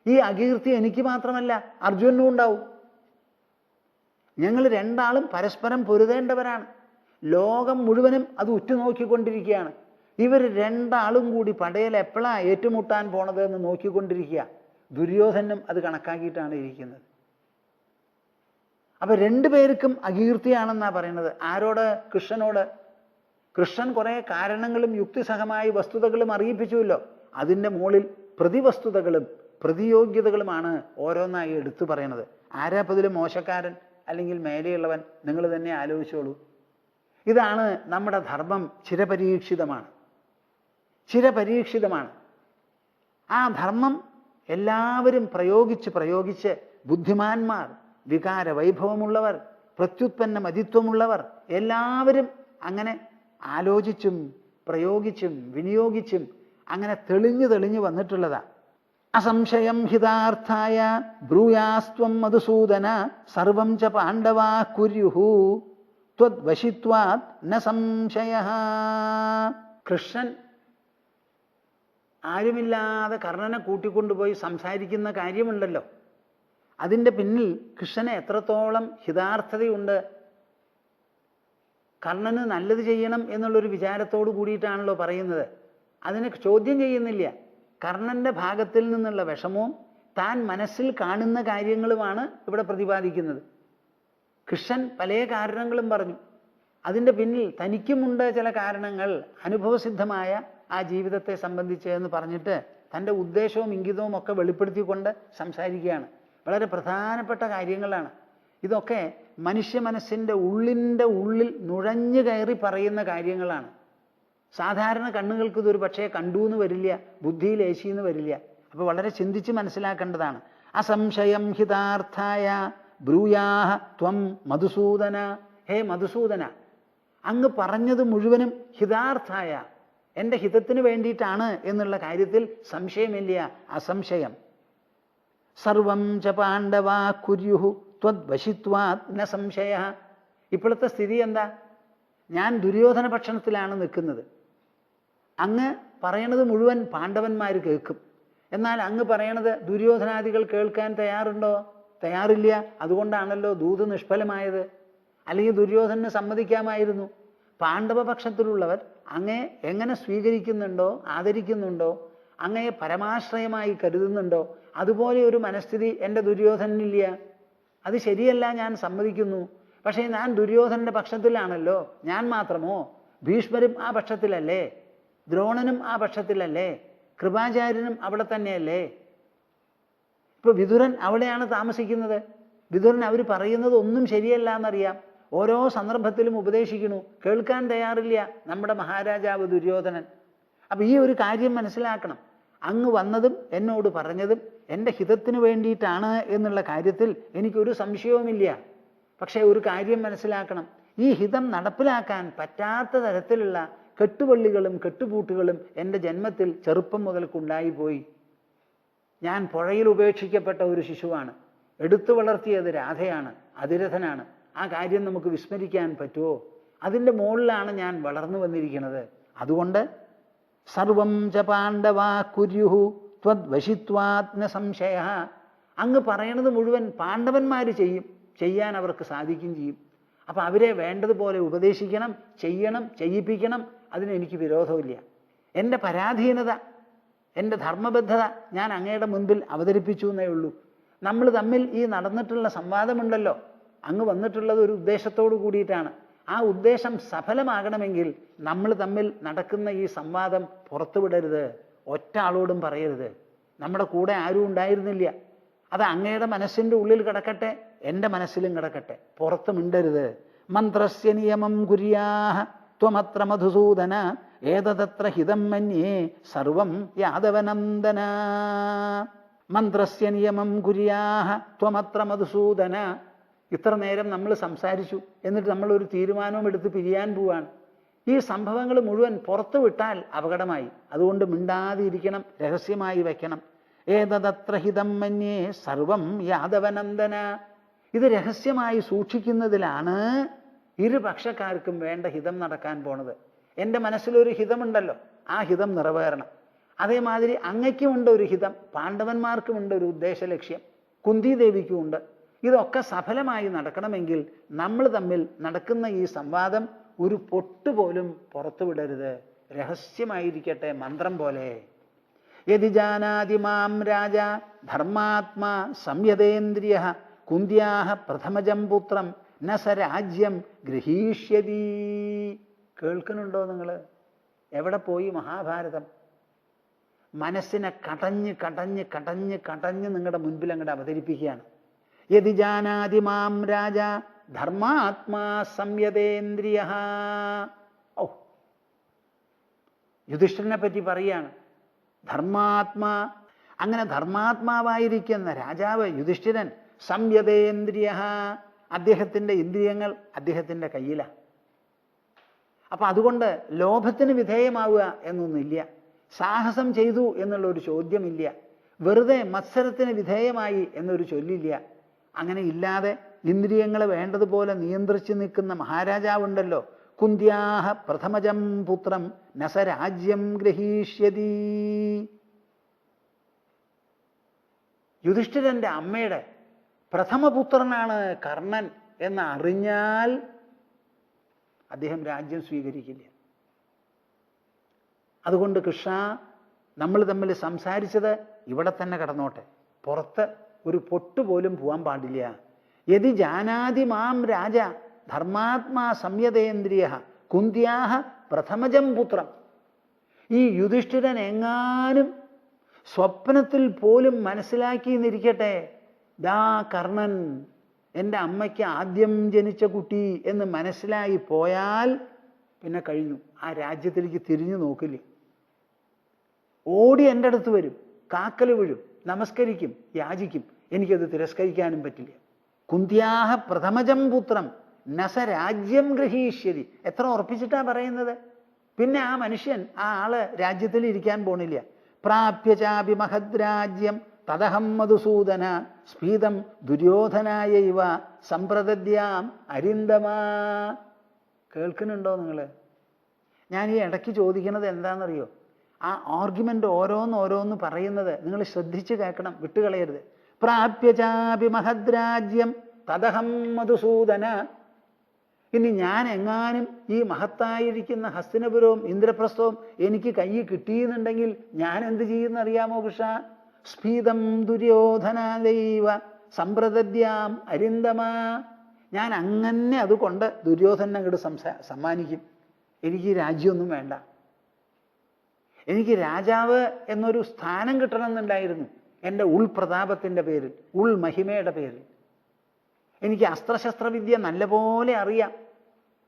ഈ അകീർത്തി എനിക്ക് മാത്രമല്ല അർജുനും ഉണ്ടാവും. ഞങ്ങൾ രണ്ടാളും പരസ്പരം പൊരുതേണ്ടവരാണ്. ലോകം മുഴുവനും അത് ഉറ്റുനോക്കിക്കൊണ്ടിരിക്കുകയാണ്. ഇവർ രണ്ടാളും കൂടി പടയിൽ എപ്പോഴാ ഏറ്റുമുട്ടാൻ പോണത് എന്ന് നോക്കിക്കൊണ്ടിരിക്കുക. ദുര്യോധനും അത് കണക്കാക്കിയിട്ടാണ് ഇരിക്കുന്നത്. അപ്പൊ രണ്ടുപേർക്കും അകീർത്തിയാണെന്നാ പറയുന്നത്. ആരോട്? കൃഷ്ണനോട്. കൃഷ്ണൻ കുറെ കാരണങ്ങളും യുക്തിസഹമായ വസ്തുതകളും അറിയിപ്പിച്ചുവല്ലോ. അതിൻ്റെ മുകളിൽ പ്രതിവസ്തുതകളും പ്രതിയോഗ്യതകളുമാണ് ഓരോന്നായി എടുത്തു പറയുന്നത്. ആരാപ്പതിൽ മോശക്കാരൻ അല്ലെങ്കിൽ മേലെയുള്ളവൻ? നിങ്ങൾ തന്നെ ആലോചിച്ചോളൂ. ഇതാണ് നമ്മുടെ ധർമ്മം. ചിരപരീക്ഷിതമാണ്, ചിരപരീക്ഷിതമാണ്. ആ ധർമ്മം എല്ലാവരും പ്രയോഗിച്ച് ബുദ്ധിമാന്മാർ, വികാര വൈഭവമുള്ളവർ, പ്രത്യുത്പന്ന മതിത്വമുള്ളവർ എല്ലാവരും അങ്ങനെ ആലോചിച്ചും പ്രയോഗിച്ചും വിനിയോഗിച്ചും അങ്ങനെ തെളിഞ്ഞു വന്നിട്ടുള്ളതാ. അസംശയം ഹിതാർത്ഥായ ബ്രൂയാസ്ത്വം മധുസൂദന സർവം ച പാണ്ഡവാ കുര്യുഹു ത്വദ്വശിത്വാത് ന സംശയഃ. കൃഷ്ണൻ ആരുമില്ലാതെ കർണനെ കൂട്ടിക്കൊണ്ടുപോയി സംസാരിക്കുന്ന കാര്യമുണ്ടല്ലോ, അതിൻ്റെ പിന്നിൽ കൃഷ്ണന് എത്രത്തോളം ഹിതാർത്ഥതയുണ്ട്. കർണന് നല്ലത് ചെയ്യണം എന്നുള്ളൊരു വിചാരത്തോട് കൂടിയിട്ടാണല്ലോ പറയുന്നത്. അതിനെ ചോദ്യം ചെയ്യുന്നില്ല. കർണൻ്റെ ഭാഗത്തിൽ നിന്നുള്ള വിഷമവും താൻ മനസ്സിൽ കാണുന്ന കാര്യങ്ങളുമാണ് ഇവിടെ പ്രതിപാദിക്കുന്നത്. കൃഷ്ണൻ പല കാരണങ്ങളും പറഞ്ഞു. അതിൻ്റെ പിന്നിൽ തനിക്കുമുണ്ട് ചില കാരണങ്ങൾ, അനുഭവസിദ്ധമായ ആ ജീവിതത്തെ സംബന്ധിച്ച് എന്ന് പറഞ്ഞിട്ട് തൻ്റെ ഉദ്ദേശവും ഇംഗിതവും ഒക്കെ വെളിപ്പെടുത്തിക്കൊണ്ട് സംസാരിക്കുകയാണ്. വളരെ പ്രധാനപ്പെട്ട കാര്യങ്ങളാണ് ഇതൊക്കെ. മനുഷ്യ മനസ്സിൻ്റെ ഉള്ളിൽ നുഴഞ്ഞു കയറി പറയുന്ന കാര്യങ്ങളാണ്. സാധാരണ കണ്ണുകൾക്ക് ഇതൊരു പക്ഷേ കണ്ടു എന്ന് വരില്ല, ബുദ്ധിയിൽ ഏശിന്ന് വരില്ല. അപ്പോൾ വളരെ ചിന്തിച്ച് മനസ്സിലാക്കേണ്ടതാണ്. അസംശയം ഹിതാർത്ഥായ ബ്രൂയാഹ ത്വം മധുസൂദന. ഹേ മധുസൂദന, അങ്ങ് പറഞ്ഞത് മുഴുവനും ഹിതാർത്ഥായ, എൻ്റെ ഹിതത്തിന് വേണ്ടിയിട്ടാണ് എന്നുള്ള കാര്യത്തിൽ സംശയമില്ല, അസംശയം. സർവം ച പാണ്ഡവാ കുര്യുഹു ത്വദ്വശിത്വാത് ന സംശയഃ. ഇപ്പോഴത്തെ സ്ഥിതി എന്താ? ഞാൻ ദുര്യോധന പക്ഷത്തിലാണ് നിൽക്കുന്നത്. അങ്ങ് പറയണത് മുഴുവൻ പാണ്ഡവന്മാർ കേൾക്കും. എന്നാൽ അങ്ങ് പറയണത് ദുര്യോധനാദികൾ കേൾക്കാൻ തയ്യാറുണ്ടോ? തയ്യാറില്ല. അതുകൊണ്ടാണല്ലോ ദൂത് നിഷ്ഫലമായത്. അല്ലെങ്കിൽ ദുര്യോധനന് സമ്മതിക്കാമായിരുന്നു. പാണ്ഡവപക്ഷത്തിലുള്ളവർ അങ്ങയെ എങ്ങനെ സ്വീകരിക്കുന്നുണ്ടോ, ആദരിക്കുന്നുണ്ടോ, അങ്ങയെ പരമാശ്രയമായി കരുതുന്നുണ്ടോ, അതുപോലെ ഒരു മനസ്ഥിതി എൻ്റെ ദുര്യോധനനില്ല. അത് ശരിയല്ല, ഞാൻ സമ്മതിക്കുന്നു. പക്ഷേ ഞാൻ ദുര്യോധനൻ്റെ പക്ഷത്തിലാണല്ലോ. ഞാൻ മാത്രമോ? ഭീഷ്മരും ആ പക്ഷത്തിലല്ലേ? ദ്രോണനും ആ പക്ഷത്തിലല്ലേ? കൃപാചാര്യനും അവിടെ തന്നെയല്ലേ? ഇപ്പോൾ വിതുരൻ അവിടെയാണ് താമസിക്കുന്നത്. വിതുരൻ അവർ പറയുന്നത് ഒന്നും ശരിയല്ല എന്നറിയാം. ഓരോ സന്ദർഭത്തിലും ഉപദേശിക്കുന്നു, കേൾക്കാൻ തയ്യാറില്ല നമ്മുടെ മഹാരാജാവ് ദുര്യോധനൻ. അപ്പം ഈ ഒരു കാര്യം മനസ്സിലാക്കണം. അങ്ങ് വന്നതും എന്നോട് പറഞ്ഞതും എൻ്റെ ഹിതത്തിന് വേണ്ടിയിട്ടാണ് എന്നുള്ള കാര്യത്തിൽ എനിക്കൊരു സംശയവുമില്ല. പക്ഷേ ഒരു കാര്യം മനസ്സിലാക്കണം, ഈ ഹിതം നടപ്പിലാക്കാൻ പറ്റാത്ത തരത്തിലുള്ള കെട്ടുപള്ളികളും കെട്ടുപൂട്ടുകളും എൻ്റെ ജന്മത്തിൽ ചെറുപ്പം മുതൽക്കുണ്ടായിപ്പോയി. ഞാൻ പുഴയിൽ ഉപേക്ഷിക്കപ്പെട്ട ഒരു ശിശുവാണ്. എടുത്തു വളർത്തിയത് രാധയാണ്, അതിരഥനാണ്. ആ കാര്യം നമുക്ക് വിസ്മരിക്കാൻ പറ്റുമോ? അതിൻ്റെ മുകളിലാണ് ഞാൻ വളർന്നു വന്നിരിക്കുന്നത്. അതുകൊണ്ട് സർവം ച പാണ്ഡവാ കുര്യുഹു ത്വദ്വശിത്വാത് ന സംശയഃ. അങ്ങ് പറയണത് മുഴുവൻ പാണ്ഡവന്മാർ ചെയ്യും, ചെയ്യാൻ അവർക്ക് സാധിക്കുകയും ചെയ്യും. അപ്പം അവരെ വേണ്ടതുപോലെ ഉപദേശിക്കണം, ചെയ്യണം, ചെയ്യിപ്പിക്കണം. അതിനെനിക്ക് വിരോധമില്ല. എൻ്റെ പരാധീനത, എൻ്റെ ധർമ്മബദ്ധത ഞാൻ അങ്ങയുടെ മുൻപിൽ അവതരിപ്പിച്ചു എന്നേ ഉള്ളൂ. നമ്മൾ തമ്മിൽ ഈ നടന്നിട്ടുള്ള സംവാദമുണ്ടല്ലോ, അങ്ങ് വന്നിട്ടുള്ളത് ഒരു ഉദ്ദേശത്തോടു കൂടിയിട്ടാണ്. ആ ഉദ്ദേശം സഫലമാകണമെങ്കിൽ നമ്മൾ തമ്മിൽ നടക്കുന്ന ഈ സംവാദം പുറത്തുവിടരുത്, ഒറ്റ ആളോടും പറയരുത്. നമ്മുടെ കൂടെ ആരും ഉണ്ടായിരുന്നില്ല. അത് അങ്ങയുടെ മനസ്സിൻ്റെ ഉള്ളിൽ കിടക്കട്ടെ, എൻ്റെ മനസ്സിലും കിടക്കട്ടെ, പുറത്ത് മിണ്ടരുത്. മന്ത്രസ്യ നിയമം കുര്യാഹ ത്വമത്ര മധുസൂദന ഏതത്ര ഹിതം മന്യേ സർവം യാദവനന്ദന. മന്ത്രസ്യ നിയമം കുര്യാഹ ത്വമത്ര മധുസൂദന. ഇത്ര നേരം നമ്മൾ സംസാരിച്ചു, എന്നിട്ട് നമ്മളൊരു തീരുമാനവും എടുത്ത് പിരിയാൻ പോവാണ്. ഈ സംഭവങ്ങൾ മുഴുവൻ പുറത്തു വിട്ടാൽ അപകടമായി. അതുകൊണ്ട് മിണ്ടാതിരിക്കണം, രഹസ്യമായി വയ്ക്കണം. ഏതത്ര ഹിതം മന്യേ സർവം യാദവനന്ദന. ഇത് രഹസ്യമായി സൂക്ഷിക്കുന്നതിലാണ് ഇരുപക്ഷക്കാർക്കും വേണ്ട ഹിതം നടക്കാൻ പോണത്. എൻ്റെ മനസ്സിലൊരു ഹിതമുണ്ടല്ലോ, ആ ഹിതം നിറവേറണം. അതേമാതിരി അങ്ങയ്ക്കുമുണ്ട് ഒരു ഹിതം, പാണ്ഡവന്മാർക്കുമുണ്ട് ഒരു ഉദ്ദേശ ലക്ഷ്യം, കുന്തിദേവിക്കുമുണ്ട്. ഇതൊക്കെ സഫലമായി നടക്കണമെങ്കിൽ നമ്മൾ തമ്മിൽ നടക്കുന്ന ഈ സംവാദം ഒരു പൊട്ടുപോലും പുറത്തുവിടരുത്, രഹസ്യമായിരിക്കട്ടെ, മന്ത്രം പോലെ. യതി ജാനാതി മാം രാജ ധർമാത്മാ സംയതേന്ദ്രിയ കുന്ത്യാഹ പ്രഥമജം പുത്രം ന സ രാജ്യം ഗൃഹീഷ്യതി. കേൾക്കുന്നുണ്ടോ നിങ്ങൾ? എവിടെ പോയി മഹാഭാരതം? മനസ്സിനെ കടഞ്ഞ് കടഞ്ഞ് കടഞ്ഞ് കടഞ്ഞ് നിങ്ങളുടെ മുൻപിൽ അങ്ങോട്ട് അവതരിപ്പിക്കുകയാണ്. യതി ജാനാതി മാം രാജ ധർമാത്മാ സംയതേന്ദ്രിയ. ഓ, യുധിഷ്ഠിരനെ പറ്റി പറയാണ് ധർമാത്മാ. അങ്ങനെ ധർമാത്മാവായിരിക്കുന്ന രാജാവ് യുധിഷ്ഠിരൻ സംയതേന്ദ്രിയ, അദ്ദേഹത്തിൻ്റെ ഇന്ദ്രിയങ്ങൾ അദ്ദേഹത്തിൻ്റെ കയ്യിലാണ്. അപ്പം അതുകൊണ്ട് ലോഭത്തിന് വിധേയമാവുക എന്നൊന്നുമില്ല, സാഹസം ചെയ്തു എന്നുള്ളൊരു ചോദ്യമില്ല, വെറുതെ മത്സരത്തിന് വിധേയമായി എന്നൊരു ചൊല്ലില്ല. അങ്ങനെ ഇല്ലാതെ ഇന്ദ്രിയങ്ങളെ വേണ്ടതുപോലെ നിയന്ത്രിച്ചു നിൽക്കുന്ന മഹാരാജാവുണ്ടല്ലോ, കുന്ത്യാഹ പ്രഥമജം പുത്രം ന സ രാജ്യം ഗ്രഹീഷ്യതി. യുധിഷ്ഠിരൻ്റെ അമ്മയുടെ പ്രഥമപുത്രനാണ് കർണൻ എന്ന് അറിഞ്ഞാൽ അദ്ദേഹം രാജ്യം സ്വീകരിക്കില്ല. അതുകൊണ്ട് കൃഷ്ണ, നമ്മൾ തമ്മിൽ സംസാരിച്ചത് ഇവിടെ തന്നെ കടന്നോട്ടെ, പുറത്ത് ഒരു പൊട്ടുപോലും പോകാൻ പാടില്ല. യതി ജാനാതി മാം രാജ ധർമാത്മാ സംയതേന്ദ്രിയ കുന്ത്യാഹ പ്രഥമജം പുത്രം. ഈ യുധിഷ്ഠിരൻ എങ്ങാനും സ്വപ്നത്തിൽ പോലും മനസ്സിലാക്കിയെന്നിരിക്കട്ടെ, ദാ കർണൻ എൻ്റെ അമ്മയ്ക്ക് ആദ്യം ജനിച്ച കുട്ടി എന്ന് മനസ്സിലായി പോയാൽ പിന്നെ കഴിഞ്ഞു. ആ രാജ്യത്തിലേക്ക് തിരിഞ്ഞു നോക്കില്ല. ഓടി എൻ്റെ അടുത്ത് വരും, കാക്കൽ വീഴും, നമസ്കരിക്കും, യാചിക്കും. എനിക്കത് തിരസ്കരിക്കാനും പറ്റില്ല. കുന്ത്യാഹ പ്രഥമജം പുത്രം ന സ രാജ്യം ഗ്രഹീഷ്യതി. എത്ര ഉറപ്പിച്ചിട്ടാ പറയുന്നത്? പിന്നെ ആ മനുഷ്യൻ, ആ ആള് രാജ്യത്തിൽ ഇരിക്കാൻ പോണില്ല. പ്രാപ്യ ചാപി മഹദ്രാജ്യം തദഹം മധുസൂദന സ്ഫീതം ദുര്യോധനായ ഇവ സമ്പ്രദദ്യാം അരിന്തമാ. കേൾക്കുന്നുണ്ടോ നിങ്ങൾ? ഞാൻ ഈ ഇടയ്ക്ക് ചോദിക്കുന്നത് എന്താണെന്നറിയോ? ആ ആർഗ്യുമെൻ്റ് ഓരോന്നോരോന്ന് പറയുന്നത് നിങ്ങൾ ശ്രദ്ധിച്ച് കേൾക്കണം, വിട്ടുകളയരുത്. പ്രാപ്യ ചാപി മഹദ്രാജ്യം തദഹം മധുസൂദന. ഇനി ഞാൻ എങ്ങാനും ഈ മഹത്തായിരിക്കുന്ന ഹസ്തിനപുരവും ഇന്ദ്രപ്രസ്ഥവും എനിക്ക് കയ്യിൽ കിട്ടിയെന്നുണ്ടെങ്കിൽ ഞാൻ എന്ത് ചെയ്യുന്നറിയാമോ കൃഷ്ണ? സ്ഫീതം ദുര്യോധനാദൈവ സമ്പ്രദദ്യാം അരിന്തമ. ഞാൻ അങ്ങനെ അതുകൊണ്ട് ദുര്യോധന അങ്ങോട്ട് സമ്മാനിക്കും. എനിക്ക് രാജ്യമൊന്നും വേണ്ട. എനിക്ക് രാജാവ് എന്നൊരു സ്ഥാനം കിട്ടണമെന്നുണ്ടായിരുന്നു, എൻ്റെ ഉൾപ്രതാപത്തിൻ്റെ പേരിൽ, ഉൾമഹിമയുടെ പേരിൽ. എനിക്ക് അസ്ത്രശസ്ത്രവിദ്യ നല്ലപോലെ അറിയാം.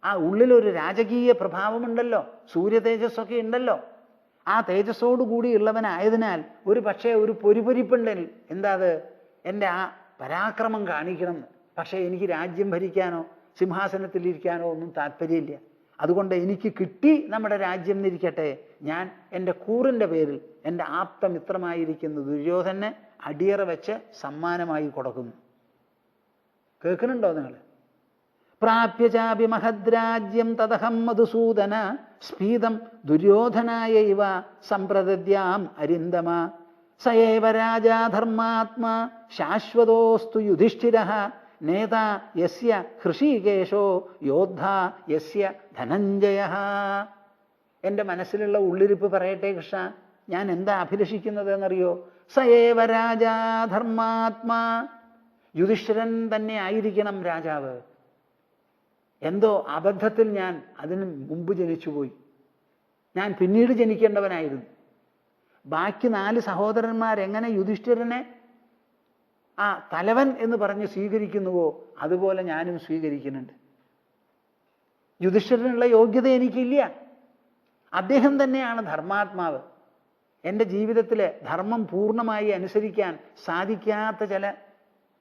ആ ഉള്ളിലൊരു രാജകീയ പ്രഭാവമുണ്ടല്ലോ, സൂര്യ തേജസ്സൊക്കെ ഉണ്ടല്ലോ. ആ തേജസ്സോടുകൂടി ഉള്ളവനായതിനാൽ ഒരു പക്ഷേ ഒരു പൊരിപ്പൊരിപ്പുണ്ടെങ്കിൽ എന്താ അത്, എൻ്റെ ആ പരാക്രമം കാണിക്കണം. പക്ഷേ എനിക്ക് രാജ്യം ഭരിക്കാനോ സിംഹാസനത്തിലിരിക്കാനോ ഒന്നും താല്പര്യമില്ല. അതുകൊണ്ട് എനിക്ക് കിട്ടി നമ്മുടെ രാജ്യം എന്നിരിക്കട്ടെ, ഞാൻ എൻ്റെ കൂറിൻ്റെ പേരിൽ എൻ്റെ ആപ്തമിത്രമായിരിക്കുന്ന ദുര്യോധനെ അടിയറ വെച്ച് സമ്മാനമായി കൊടുക്കുന്നു. കേൾക്കുന്നുണ്ടോ നിങ്ങൾ? പ്രാപ്യ ചാപി മഹദ്രാജ്യം തദഹം മധുസൂദന സ്ഫീതം ദുര്യോധനായ ഇവ സമ്പ്രദദ്യാം അരിന്തമ. സയേവ രാജാ ധർമാത്മാ ശാശ്വതോസ്തു യുധിഷ്ഠിരഃ നേതാ യസ്യ ഹൃഷീകേശോ യോദ്ധാ യസ്യ ധനഞ്ജയഃ. എൻ്റെ മനസ്സിലുള്ള ഉള്ളിരിപ്പ് പറയട്ടെ കൃഷ്ണ, ഞാൻ എന്താ അഭിലഷിക്കുന്നത് എന്നറിയോ? സയേവ രാജാ ധർമാത്മാ. യുധിഷ്ഠിരൻ തന്നെ ആയിരിക്കണം രാജാവ്. എന്തോ അബദ്ധത്തിൽ ഞാൻ അതിന് മുമ്പ് ജനിച്ചുപോയി. ഞാൻ പിന്നീട് ജനിക്കേണ്ടവനായിരുന്നു. ബാക്കി 4 സഹോദരന്മാരെങ്ങനെ യുധിഷ്ഠിരനെ ആ തലവൻ എന്ന് പറഞ്ഞ് സ്വീകരിക്കുന്നുവോ അതുപോലെ ഞാനും സ്വീകരിക്കുന്നുണ്ട്. യുധിഷ്ഠിരനുള്ള യോഗ്യത എനിക്കില്ല. അദ്ദേഹം തന്നെയാണ് ധർമാത്മാവ്. എൻ്റെ ജീവിതത്തിൽ ധർമ്മം പൂർണ്ണമായി അനുസരിക്കാൻ സാധിക്കാത്ത ചില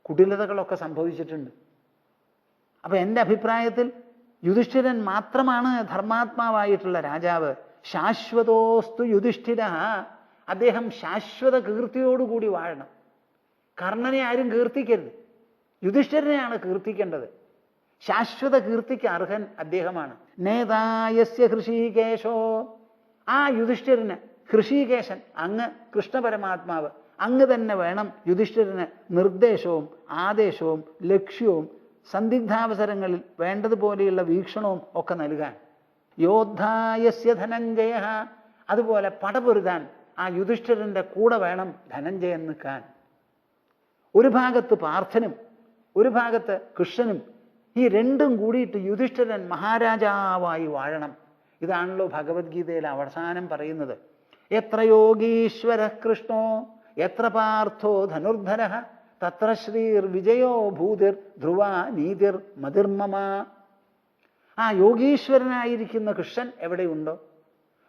കുടിലതകളൊക്കെ സംഭവിച്ചിട്ടുണ്ട്. അപ്പം എൻ്റെ അഭിപ്രായത്തിൽ യുധിഷ്ഠിരൻ മാത്രമാണ് ധർമാത്മാവായിട്ടുള്ള രാജാവ്. ശാശ്വതോസ്തു യുധിഷ്ഠിരഃ. അദ്ദേഹം ശാശ്വത കീർത്തിയോടുകൂടി വാഴണം. കർണനെ ആരും കീർത്തിക്കരുത്, യുധിഷ്ഠിരനെയാണ് കീർത്തിക്കേണ്ടത്. ശാശ്വത കീർത്തിക്ക് അർഹൻ അദ്ദേഹമാണ്. നേതായസ്യ ഹൃഷീകേശോ. ആ യുധിഷ്ഠിരന് ഹൃഷീകേശൻ, അങ്ങ് കൃഷ്ണ പരമാത്മാവ്, അങ്ങ് തന്നെ വേണം യുധിഷ്ഠിരന് നിർദ്ദേശവും ആദേശവും ലക്ഷ്യവും സന്ദിഗ്ധാവസരങ്ങളിൽ വേണ്ടതുപോലെയുള്ള വീക്ഷണവും ഒക്കെ നൽകാൻ. യോദ്ധായസ്യ ധനഞ്ജയ, അതുപോലെ പടപൊരുതാൻ ആ യുധിഷ്ഠിരന്റെ കൂടെ വേണം ധനഞ്ജയൻ നിൽക്കാൻ. ഒരു ഭാഗത്ത് പാർത്ഥനും ഒരു ഭാഗത്ത് കൃഷ്ണനും, ഈ രണ്ടും കൂടിയിട്ട് യുധിഷ്ഠിരൻ മഹാരാജാവായി വാഴണം. ഇതാണല്ലോ ഭഗവത്ഗീതയിൽ അവസാനം പറയുന്നത്. എത്ര യോഗീശ്വര കൃഷ്ണോ എത്ര പാർത്ഥോ ധനുർധര തത്ര ശ്രീർ വിജയോ ഭൂതിർ ധ്രുവ നീതിർ മതിർമമ. ആ യോഗീശ്വരനായിരിക്കുന്ന കൃഷ്ണൻ എവിടെയുണ്ടോ,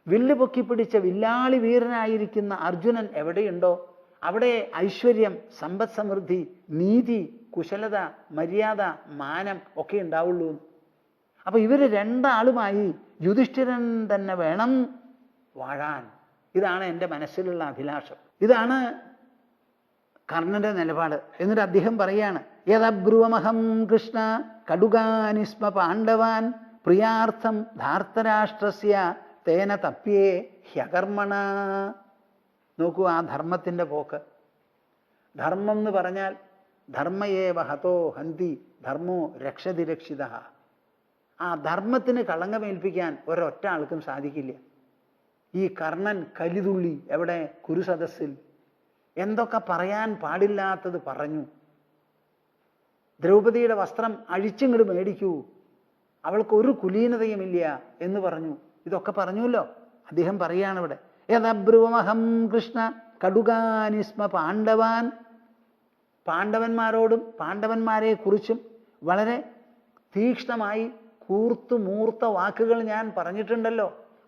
വില്ല് പൊക്കിപ്പിടിച്ച വില്ലാളി വീരനായിരിക്കുന്ന അർജുനൻ എവിടെയുണ്ടോ, അവിടെ ഐശ്വര്യം, സമ്പദ് സമൃദ്ധി, നീതി, കുശലത, മര്യാദ, മാനം ഒക്കെ ഉണ്ടാവുള്ളൂ. അപ്പൊ ഇവര് രണ്ടാളുമായി യുധിഷ്ഠിരൻ തന്നെ വേണം വാഴാൻ. ഇതാണ് എൻ്റെ മനസ്സിലുള്ള അഭിലാഷം. ഇതാണ് കർണന്റെ നിലപാട്. എന്നിട്ട് അദ്ദേഹം പറയാണ്, യദബ്രുവമഹം കൃഷ്ണ കടുകാനിസ്മ പാണ്ഡവാൻ പ്രിയാർത്ഥം ധാർത്തരാഷ്ട്രസ്യ തേന തപ്യേ ഹ്യകർമ്മണ. നോക്കൂ ആ ധർമ്മത്തിൻ്റെ പോക്ക്. ധർമ്മം എന്ന് പറഞ്ഞാൽ ധർമ്മയേവ ഹതോ ഹന്തി ധർമ്മോ രക്ഷതി രക്ഷിത. ആ ധർമ്മത്തിന് കളങ്കമേൽപ്പിക്കാൻ ഒരൊറ്റ ആൾക്കും സാധിക്കില്ല. ഈ കർണൻ കലിതുള്ളി എവിടെ? കുരുസദസ്സിൽ എന്തൊക്കെ പറയാൻ പാടില്ലാത്തത് പറഞ്ഞു. ദ്രൗപദിയുടെ വസ്ത്രം അഴിച്ചിങ്ങോട്ട് മേടിക്കൂ, അവൾക്കൊരു കുലീനതയുമില്ല എന്ന് പറഞ്ഞു. ഇതൊക്കെ പറഞ്ഞുല്ലോ. അദ്ദേഹം പറയാണ് ഇവിടെ, യദബ്രുവമഹം കൃഷ്ണ കടുകാനിസ്മ പാണ്ഡവാൻ. പാണ്ഡവന്മാരോടും പാണ്ഡവന്മാരെ കുറിച്ചും വളരെ തീക്ഷ്ണമായി കൂർത്തു മൂർത്ത വാക്കുകൾ ഞാൻ പറഞ്ഞിട്ടുണ്ടല്ലോ.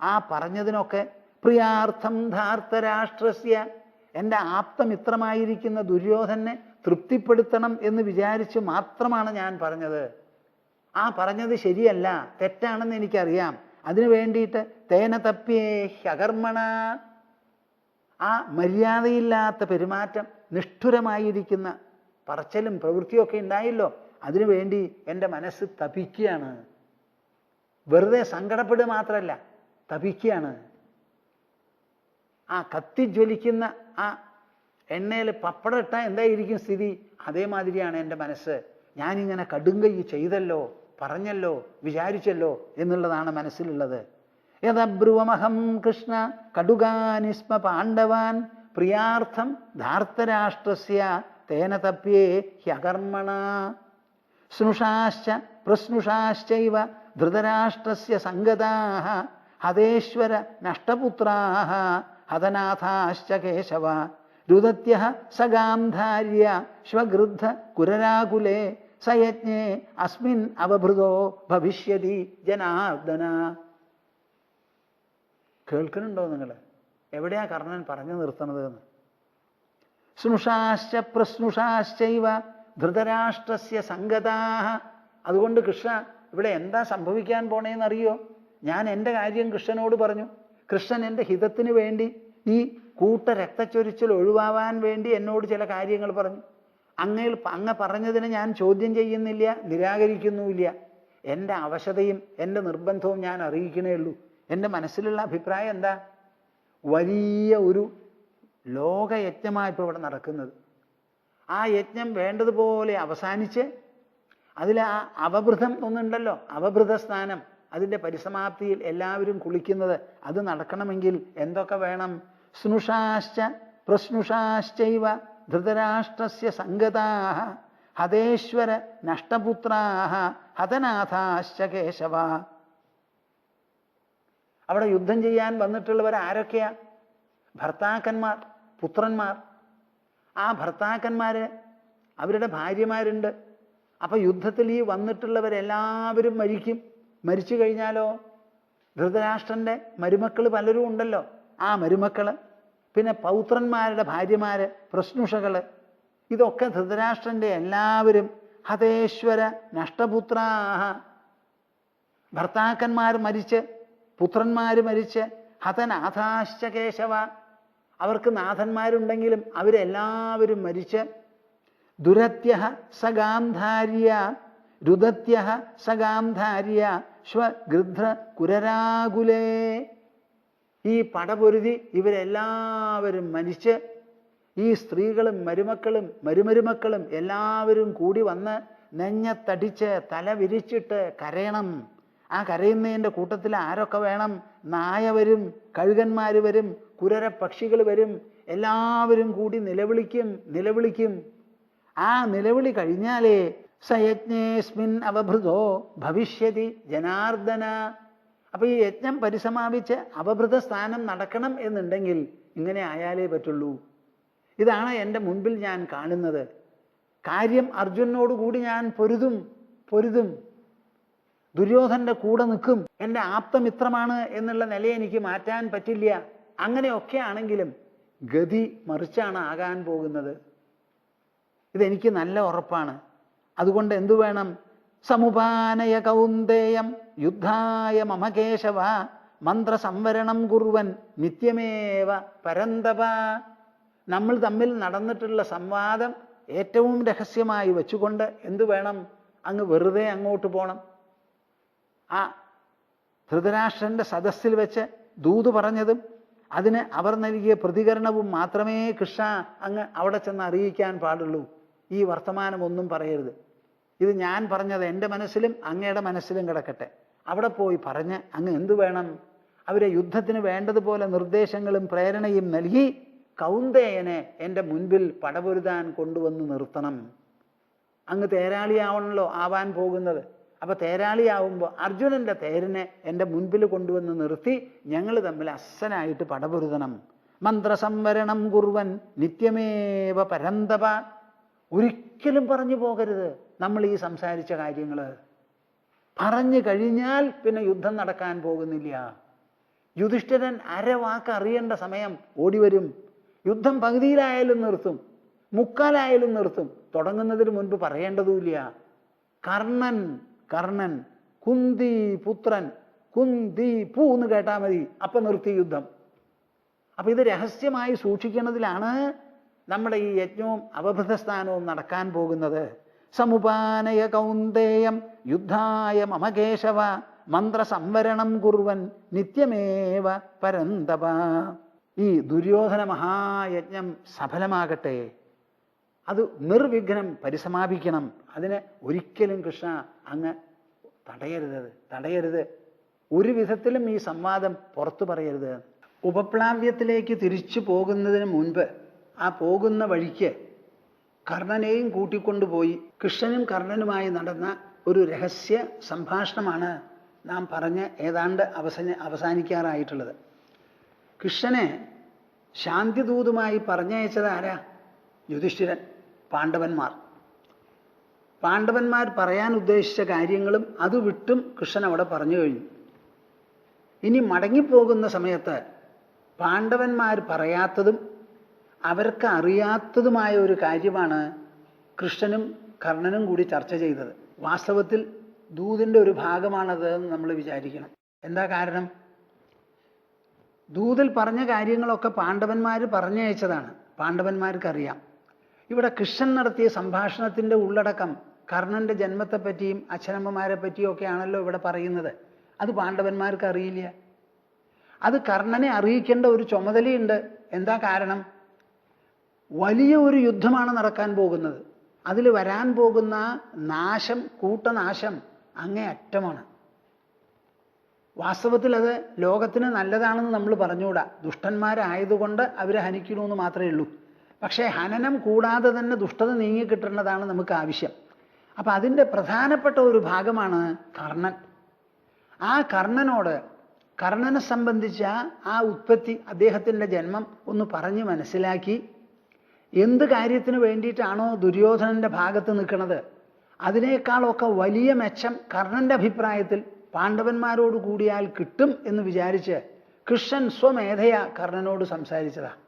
ആ പറഞ്ഞതിനൊക്കെ പ്രിയാർത്ഥം ധാർത്തരാഷ്ട്രസ്യ, എൻ്റെ ആപ്തമിത്രമായിരിക്കുന്ന ദുര്യോധനെ തൃപ്തിപ്പെടുത്തണം എന്ന് വിചാരിച്ച് മാത്രമാണ് ഞാൻ പറഞ്ഞത്. ആ പറഞ്ഞത് ശരിയല്ല, തെറ്റാണെന്ന് എനിക്കറിയാം. അതിനു വേണ്ടിയിട്ട് തേന തപ്യേ ഹ്യകർമ്മണ, ആ മര്യാദയില്ലാത്ത പെരുമാറ്റം, നിഷ്ഠുരമായിരിക്കുന്ന പറച്ചലും പ്രവൃത്തിയൊക്കെ ഉണ്ടായല്ലോ, അതിനുവേണ്ടി എൻ്റെ മനസ്സ് തപിക്കുകയാണ്. വെറുതെ സങ്കടപ്പെടുക മാത്രമല്ല, തപിക്കുകയാണ്. ആ കത്തിജ്വലിക്കുന്ന ആ എണ്ണയിൽ പപ്പടം ഇട്ടാൽ എന്തായിരിക്കും സ്ഥിതി? അതേമാതിരിയാണ് എൻ്റെ മനസ്സ്. ഞാനിങ്ങനെ കടുങ്കൈ ചെയ്തല്ലോ, പറഞ്ഞല്ലോ, വിചാരിച്ചല്ലോ എന്നുള്ളതാണ് മനസ്സിലുള്ളത്. യദബ്രുവമഹം കൃഷ്ണ കടുകാനിസ്മ പാണ്ഡവാൻ പ്രിയാർത്ഥം ധാർത്തരാഷ്ട്രസ്യ തേന തപ്യേ ഹ്യകർമ്മണ. സ്നുഷാശ്ച പ്രസ്നുഷാശ്ചൈവ ധൃതരാഷ്ട്രസ്യ സംഗതാഃ ഹതേശ്വര നഷ്ടപുത്രാഃ ഹതനാഥാശ്ച കേശവ രുദത്യഃ സഗാംധാര്യ ശ്വഗൃദ്ധ കുരരാകുലേ സയജ്ഞേ അസ്മിൻ അവഭൃതോ ഭവിഷ്യതി ജനാർദ്ദന. കേൾക്കുന്നുണ്ടോ നിങ്ങൾ? എവിടെയാ കർണൻ പറഞ്ഞു നിർത്തുന്നത് എന്ന്? സ്നുഷാശ്ച പ്രസ്നുഷാശ്ചൈവ ധൃതരാഷ്ട്രസ്യ സംഗതാഃ. അതുകൊണ്ട് കൃഷ്ണ ഇവിടെ എന്താ സംഭവിക്കാൻ പോണേന്നറിയോ? ഞാൻ എൻ്റെ കാര്യം കൃഷ്ണനോട് പറഞ്ഞു. കൃഷ്ണൻ എൻ്റെ ഹിതത്തിന് വേണ്ടി, ഈ കൂട്ട രക്തച്ചൊരിച്ചിൽ ഒഴിവാവാൻ വേണ്ടി എന്നോട് ചില കാര്യങ്ങൾ പറഞ്ഞു. അങ്ങ് പറഞ്ഞതിന് ഞാൻ ചോദ്യം ചെയ്യുന്നില്ല, നിരാകരിക്കുന്നുമില്ല. എൻ്റെ അവശതയും എൻ്റെ നിർബന്ധവും ഞാൻ അറിയിക്കണേ ഉള്ളൂ. എൻ്റെ മനസ്സിലുള്ള അഭിപ്രായം എന്താ? വലിയ ഒരു ലോകയജ്ഞമാണ് ഇപ്പോൾ ഇവിടെ നടക്കുന്നത്. ആ യജ്ഞം വേണ്ടതുപോലെ അവസാനിച്ച് അതിൽ ആ അവഭൃതം ഒന്നുണ്ടല്ലോ, അവഭൃത സ്നാനം, അതിൻ്റെ പരിസമാപ്തിയിൽ എല്ലാവരും കുളിക്കുന്നത്, അത് നടക്കണമെങ്കിൽ എന്തൊക്കെ വേണം? സ്നുഷാശ്ച പ്രസ്നുഷാശ്ചൈവ ധൃതരാഷ്ട്രസ്യ സംഗതാഃ ഹതേശ്വര നഷ്ടപുത്രാഃ ഹതനാഥാശ്ച കേശവ. അവിടെ യുദ്ധം ചെയ്യാൻ വന്നിട്ടുള്ളവർ ആരൊക്കെയാ? ഭർത്താക്കന്മാർ, പുത്രന്മാർ. ആ ഭർത്താക്കന്മാര്, അവരുടെ ഭാര്യമാരുണ്ട്. അപ്പൊ യുദ്ധത്തിൽ ഈ വന്നിട്ടുള്ളവരെല്ലാവരും മരിക്കും. മരിച്ചു കഴിഞ്ഞാലോ ധൃതരാഷ്ട്രന്റെ മരുമക്കൾ പലരും ഉണ്ടല്ലോ, ആ മരുമക്കള്, പിന്നെ പൗത്രന്മാരുടെ ഭാര്യമാര്, പ്രസ്നുഷകള്, ഇതൊക്കെ ധൃതരാഷ്ട്രന്റെ എല്ലാവരും ഹതേശ്വര നഷ്ടപുത്രാഃ. ഭർത്താക്കന്മാർ മരിച്ച്, പുത്രന്മാർ മരിച്ച്, ഹതനാഥാശ്ച കേശവ, അവർക്ക് നാഥന്മാരുണ്ടെങ്കിലും അവരെല്ലാവരും മരിച്ച്, ദുരത്യഃ സഗാംധാര്യ രുദത്യഃ സഗാംധാര്യ ശ്വഗൃധ്ര കുരരാകുലേ. ഈ പടപൊരുതി ഇവരെല്ലാവരും മരിച്ച് ഈ സ്ത്രീകളും മരുമക്കളും മരുമരുമക്കളും എല്ലാവരും കൂടി വന്ന് നെഞ്ഞത്തടിച്ച് തല വിരിച്ചിട്ട് കരയണം. ആ കരയുന്നതിൻ്റെ കൂട്ടത്തിൽ ആരൊക്കെ വേണം? നായ വരും, കഴുകന്മാർ വരും, കുരര പക്ഷികൾ വരും. എല്ലാവരും കൂടി നിലവിളിക്കും. ആ നിലവിളി കഴിഞ്ഞാലേ സയജ്ഞേസ്മിൻ അവഭൃതോ ഭവിഷ്യതി ജനാർദ്ദന. അപ്പൊ ഈ യജ്ഞം പരിസമാപിച്ച് അവഭൃത സ്ഥാനം നടക്കണം എന്നുണ്ടെങ്കിൽ ഇങ്ങനെ ആയാലേ പറ്റുള്ളൂ. ഇതാണ് എൻ്റെ മുൻപിൽ ഞാൻ കാണുന്നത്. കാര്യം അർജുനോടുകൂടി ഞാൻ പൊരുതും. ദുര്യോധന്റെ കൂടെ നിൽക്കും. എൻ്റെ ആപ്തമിത്രമാണ് എന്നുള്ള നില എനിക്ക് മാറ്റാൻ പറ്റില്ല. അങ്ങനെയൊക്കെ ആണെങ്കിലും ഗതി മറിച്ചാണ് ആകാൻ പോകുന്നത്. ഇതെനിക്ക് നല്ല ഉറപ്പാണ്. അതുകൊണ്ട് എന്തു വേണം? സമുപാനയ കൗന്ദേയം യുദ്ധായ മമ കേശവ മന്ത്രസംവരണം കുർവൻ നിത്യമേവ പരന്തപ. നമ്മൾ തമ്മിൽ നടന്നിട്ടുള്ള സംവാദം ഏറ്റവും രഹസ്യമായി വെച്ചുകൊണ്ട് എന്തു വേണം? അങ്ങ് വെറുതെ അങ്ങോട്ട് പോകണം. ആ ധൃതരാഷ്ട്രന്റെ സദസ്സിൽ വെച്ച് ദൂത് പറഞ്ഞതും അതിന് അവർ നൽകിയ പ്രതികരണവും മാത്രമേ കൃഷ്ണ അങ്ങ് അവിടെ ചെന്ന് അറിയിക്കാൻ പാടുള്ളൂ. ഈ വർത്തമാനമൊന്നും പറയരുത്. ഇത് ഞാൻ പറഞ്ഞത് എൻ്റെ മനസ്സിലും അങ്ങയുടെ മനസ്സിലും കിടക്കട്ടെ. അവിടെ പോയി പറഞ്ഞ് അങ്ങ് എന്തു വേണം? അവരെ യുദ്ധത്തിന് വേണ്ടതുപോലെ നിർദ്ദേശങ്ങളും പ്രേരണയും നൽകി കൗന്ദേയനെ എൻ്റെ മുൻപിൽ പടപൊരുതാൻ കൊണ്ടുവന്ന് നിർത്തണം. അങ്ങ് തേരാളിയാവണല്ലോ ആവാൻ പോകുന്നത്. അപ്പൊ തേരാളിയാവുമ്പോൾ അർജുനന്റെ തേരിനെ എൻ്റെ മുൻപിൽ കൊണ്ടുവന്ന് നിർത്തി ഞങ്ങൾ തമ്മിൽ അസ്സനായിട്ട് പടപൊരുതണം. മന്ത്രസംവരണം കുർവൻ നിത്യമേവ പരന്തപ. ഒരിക്കലും പറഞ്ഞു പോകരുത് നമ്മൾ ഈ സംസാരിച്ച കാര്യങ്ങൾ. പറഞ്ഞു കഴിഞ്ഞാൽ പിന്നെ യുദ്ധം നടക്കാൻ പോകുന്നില്ല. യുധിഷ്ഠിരൻ അരവാക്ക് അറിയേണ്ട സമയം ഓടിവരും. യുദ്ധം പകുതിയിലായാലും നിർത്തും, മുക്കാലായാലും നിർത്തും. തുടങ്ങുന്നതിന് മുൻപ് പറയേണ്ടതുമില്ല. കർണൻ കുന്തി പുത്രൻ കുന്തി പൂ എന്ന് കേട്ടാൽ മതി, അപ്പൊ നിർത്തി യുദ്ധം. അപ്പൊ ഇത് രഹസ്യമായി സൂക്ഷിക്കുന്നതിലാണ് നമ്മുടെ ഈ യജ്ഞവും അവഭൃതസ്ഥാനവും നടക്കാൻ പോകുന്നത്. സമുപാനയ കൗന്ദേയം യുദ്ധായ മമ കേശവ മന്ത്രസംവരണം കുർവൻ നിത്യമേവ പരന്തപ. ഈ ദുര്യോധന മഹായജ്ഞം സഫലമാകട്ടെ. അത് നിർവിഘ്നം പരിസമാപിക്കണം. അതിന് ഒരിക്കലും കൃഷ്ണ അങ്ങ് തടയരുത്. ഒരു വിധത്തിലും ഈ സംവാദം പുറത്തു പറയരുത്. ഉപപ്ലാവ്യത്തിലേക്ക് തിരിച്ചു പോകുന്നതിന് മുൻപ് ആ പോകുന്ന വഴിക്ക് കർണനെയും കൂട്ടിക്കൊണ്ടുപോയി കൃഷ്ണനും കർണനുമായി നടന്ന ഒരു രഹസ്യ സംഭാഷണമാണ് നാം പറഞ്ഞ് ഏതാണ്ട് അവസാനിക്കാറായിട്ടുള്ളത്. കൃഷ്ണനെ ശാന്തിദൂതുമായി പറഞ്ഞയച്ചത് ആരാ? യുധിഷ്ഠിരൻ, പാണ്ഡവന്മാർ പറയാൻ ഉദ്ദേശിച്ച കാര്യങ്ങളും അത് വിട്ടും കൃഷ്ണൻ അവിടെ പറഞ്ഞു കഴിഞ്ഞു. ഇനി മടങ്ങിപ്പോകുന്ന സമയത്ത് പാണ്ഡവന്മാർ പറയാത്തതും അവർക്ക് അറിയാത്തതുമായ ഒരു കാര്യമാണ് കൃഷ്ണനും കർണനും കൂടി ചർച്ച ചെയ്തത്. വാസ്തവത്തിൽ ദൂതിൻ്റെ ഒരു ഭാഗമാണത് എന്ന് നമ്മൾ വിചാരിക്കണം. എന്താ കാരണം? ദൂതിൽ പറഞ്ഞ കാര്യങ്ങളൊക്കെ പാണ്ഡവന്മാർ പറഞ്ഞയച്ചതാണ്, പാണ്ഡവന്മാർക്കറിയാം. ഇവിടെ കൃഷ്ണൻ നടത്തിയ സംഭാഷണത്തിൻ്റെ ഉള്ളടക്കം കർണൻ്റെ ജന്മത്തെപ്പറ്റിയും അച്ഛനമ്മമാരെ പറ്റിയും ഒക്കെ ആണല്ലോ ഇവിടെ പറയുന്നത്. അത് പാണ്ഡവന്മാർക്ക് അറിയില്ല. അത് കർണനെ അറിയിക്കേണ്ട ഒരു ചുമതലയുണ്ട്. എന്താ കാരണം? വലിയ ഒരു യുദ്ധമാണ് നടക്കാൻ പോകുന്നത്. അതിൽ വരാൻ പോകുന്ന നാശം, കൂട്ടനാശം അങ്ങേയറ്റമാണ്. വാസ്തവത്തിൽ അത് ലോകത്തിന് നല്ലതാണെന്ന് നമ്മൾ പറഞ്ഞുകൂടാ. ദുഷ്ടന്മാരായതുകൊണ്ട് അവരെ ഹനിക്കണമെന്ന് മാത്രമേ ഉള്ളൂ. പക്ഷേ ഹനനം കൂടാതെ തന്നെ ദുഷ്ടത നീങ്ങിക്കിട്ടുന്നതാണ് നമുക്ക് ആവശ്യം. അപ്പം അതിൻ്റെ പ്രധാനപ്പെട്ട ഒരു ഭാഗമാണ് കർണൻ. ആ കർണനെ സംബന്ധിച്ച ആ ഉത്പത്തി, അദ്ദേഹത്തിൻ്റെ ജന്മം ഒന്ന് പറഞ്ഞ് മനസ്സിലാക്കി എന്ത് കാര്യത്തിന് വേണ്ടിയിട്ടാണോ ദുര്യോധനൻ്റെ ഭാഗത്ത് നിൽക്കുന്നത് അതിനേക്കാളൊക്കെ വലിയ മെച്ചം കർണൻ്റെ അഭിപ്രായത്തിൽ പാണ്ഡവന്മാരോട് കൂടിയാൽ കിട്ടും എന്ന് വിചാരിച്ച് കൃഷ്ണൻ സ്വമേധയാ കർണനോട് സംസാരിച്ചതാണ്.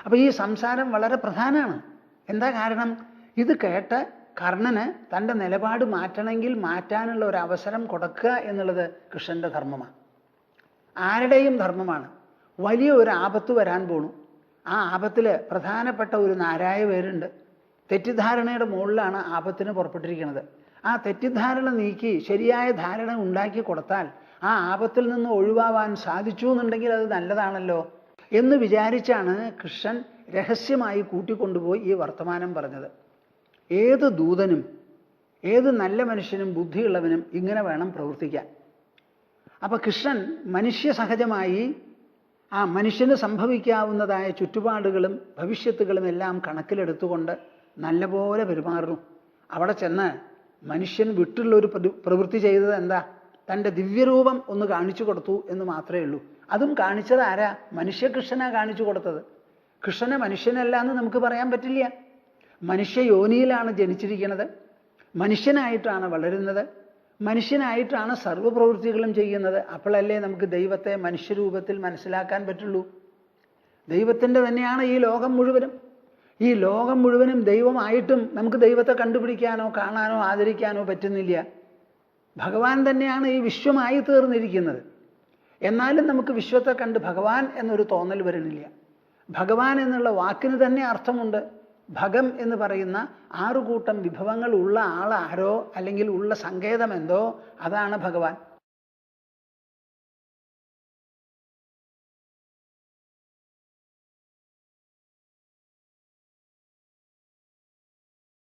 അപ്പം ഈ സംസാരം വളരെ പ്രധാനമാണ്. എന്താ കാരണം? ഇത് കേട്ട് കർണന് തൻ്റെ നിലപാട് മാറ്റണമെങ്കിൽ മാറ്റാനുള്ള ഒരു അവസരം കൊടുക്കുക എന്നുള്ളത് കൃഷ്ണൻ്റെ ധർമ്മമാണ്, ആരുടെയും ധർമ്മമാണ്. വലിയ ഒരു ആപത്ത് വരാൻ പോണു. ആ ആപത്തിൽ പ്രധാനപ്പെട്ട ഒരു നാരായ പേരുണ്ട്. തെറ്റിദ്ധാരണയുടെ മുകളിലാണ് ആപത്തിന് പുറപ്പെട്ടിരിക്കുന്നത്. ആ തെറ്റിദ്ധാരണ നീക്കി ശരിയായ ധാരണ ഉണ്ടാക്കി കൊടുത്താൽ ആ ആപത്തിൽ നിന്ന് ഒഴിവാവാൻ സാധിച്ചു എന്നുണ്ടെങ്കിൽ അത് നല്ലതാണല്ലോ എന്ന് വിചാരിച്ചാണ് കൃഷ്ണൻ രഹസ്യമായി കൂട്ടിക്കൊണ്ടുപോയി ഈ വർത്തമാനം പറഞ്ഞത്. ഏത് ദൂതനും ഏത് നല്ല മനുഷ്യനും ബുദ്ധിയുള്ളവനും ഇങ്ങനെ വേണം പ്രവർത്തിക്കാൻ. അപ്പം കൃഷ്ണൻ മനുഷ്യ സഹജമായി ആ മനുഷ്യന് സംഭവിക്കാവുന്നതായ ചുറ്റുപാടുകളും ഭവിഷ്യത്തുകളും എല്ലാം കണക്കിലെടുത്തുകൊണ്ട് നല്ലപോലെ പെരുമാറുന്നു. അവിടെ ചെന്ന് മനുഷ്യൻ വിട്ടുള്ളൊരു പ്രവൃത്തി ചെയ്തത് എന്താ? തൻ്റെ ദിവ്യരൂപം ഒന്ന് കാണിച്ചു കൊടുത്തു എന്ന് മാത്രമേ ഉള്ളൂ. അതും കാണിച്ചത് ആരാ? മനുഷ്യകൃഷ്ണനാ കാണിച്ചു കൊടുത്തത്. കൃഷ്ണനെ മനുഷ്യനല്ല എന്ന് നമുക്ക് പറയാൻ പറ്റില്ല. മനുഷ്യ യോനിയിലാണ് ജനിച്ചിരിക്കുന്നത്, മനുഷ്യനായിട്ടാണ് വളരുന്നത്, മനുഷ്യനായിട്ടാണ് സർവ്വപ്രവൃത്തികളും ചെയ്യുന്നത്. അപ്പോഴല്ലേ നമുക്ക് ദൈവത്തെ മനുഷ്യരൂപത്തിൽ മനസ്സിലാക്കാൻ പറ്റുള്ളൂ. ദൈവത്തിൻ്റെ തന്നെയാണ് ഈ ലോകം മുഴുവനും. ഈ ലോകം മുഴുവനും ദൈവമായിട്ടും നമുക്ക് ദൈവത്തെ കണ്ടുപിടിക്കാനോ കാണാനോ ആദരിക്കാനോ പറ്റുന്നില്ല. ഭഗവാൻ തന്നെയാണ് ഈ വിശ്വമായി തീർന്നിരിക്കുന്നത്. എന്നാലും നമുക്ക് വിശ്വത്തെ കണ്ട് ഭഗവാൻ എന്നൊരു തോന്നൽ വരുന്നില്ല. ഭഗവാൻ എന്നുള്ള വാക്കിന് തന്നെ അർത്ഥമുണ്ട്. ഭഗം എന്ന് പറയുന്ന 6 കൂട്ടം വിഭവങ്ങൾ ഉള്ള ആളാരോ അല്ലെങ്കിൽ ഉള്ള സങ്കേതം എന്തോ അതാണ് ഭഗവാൻ.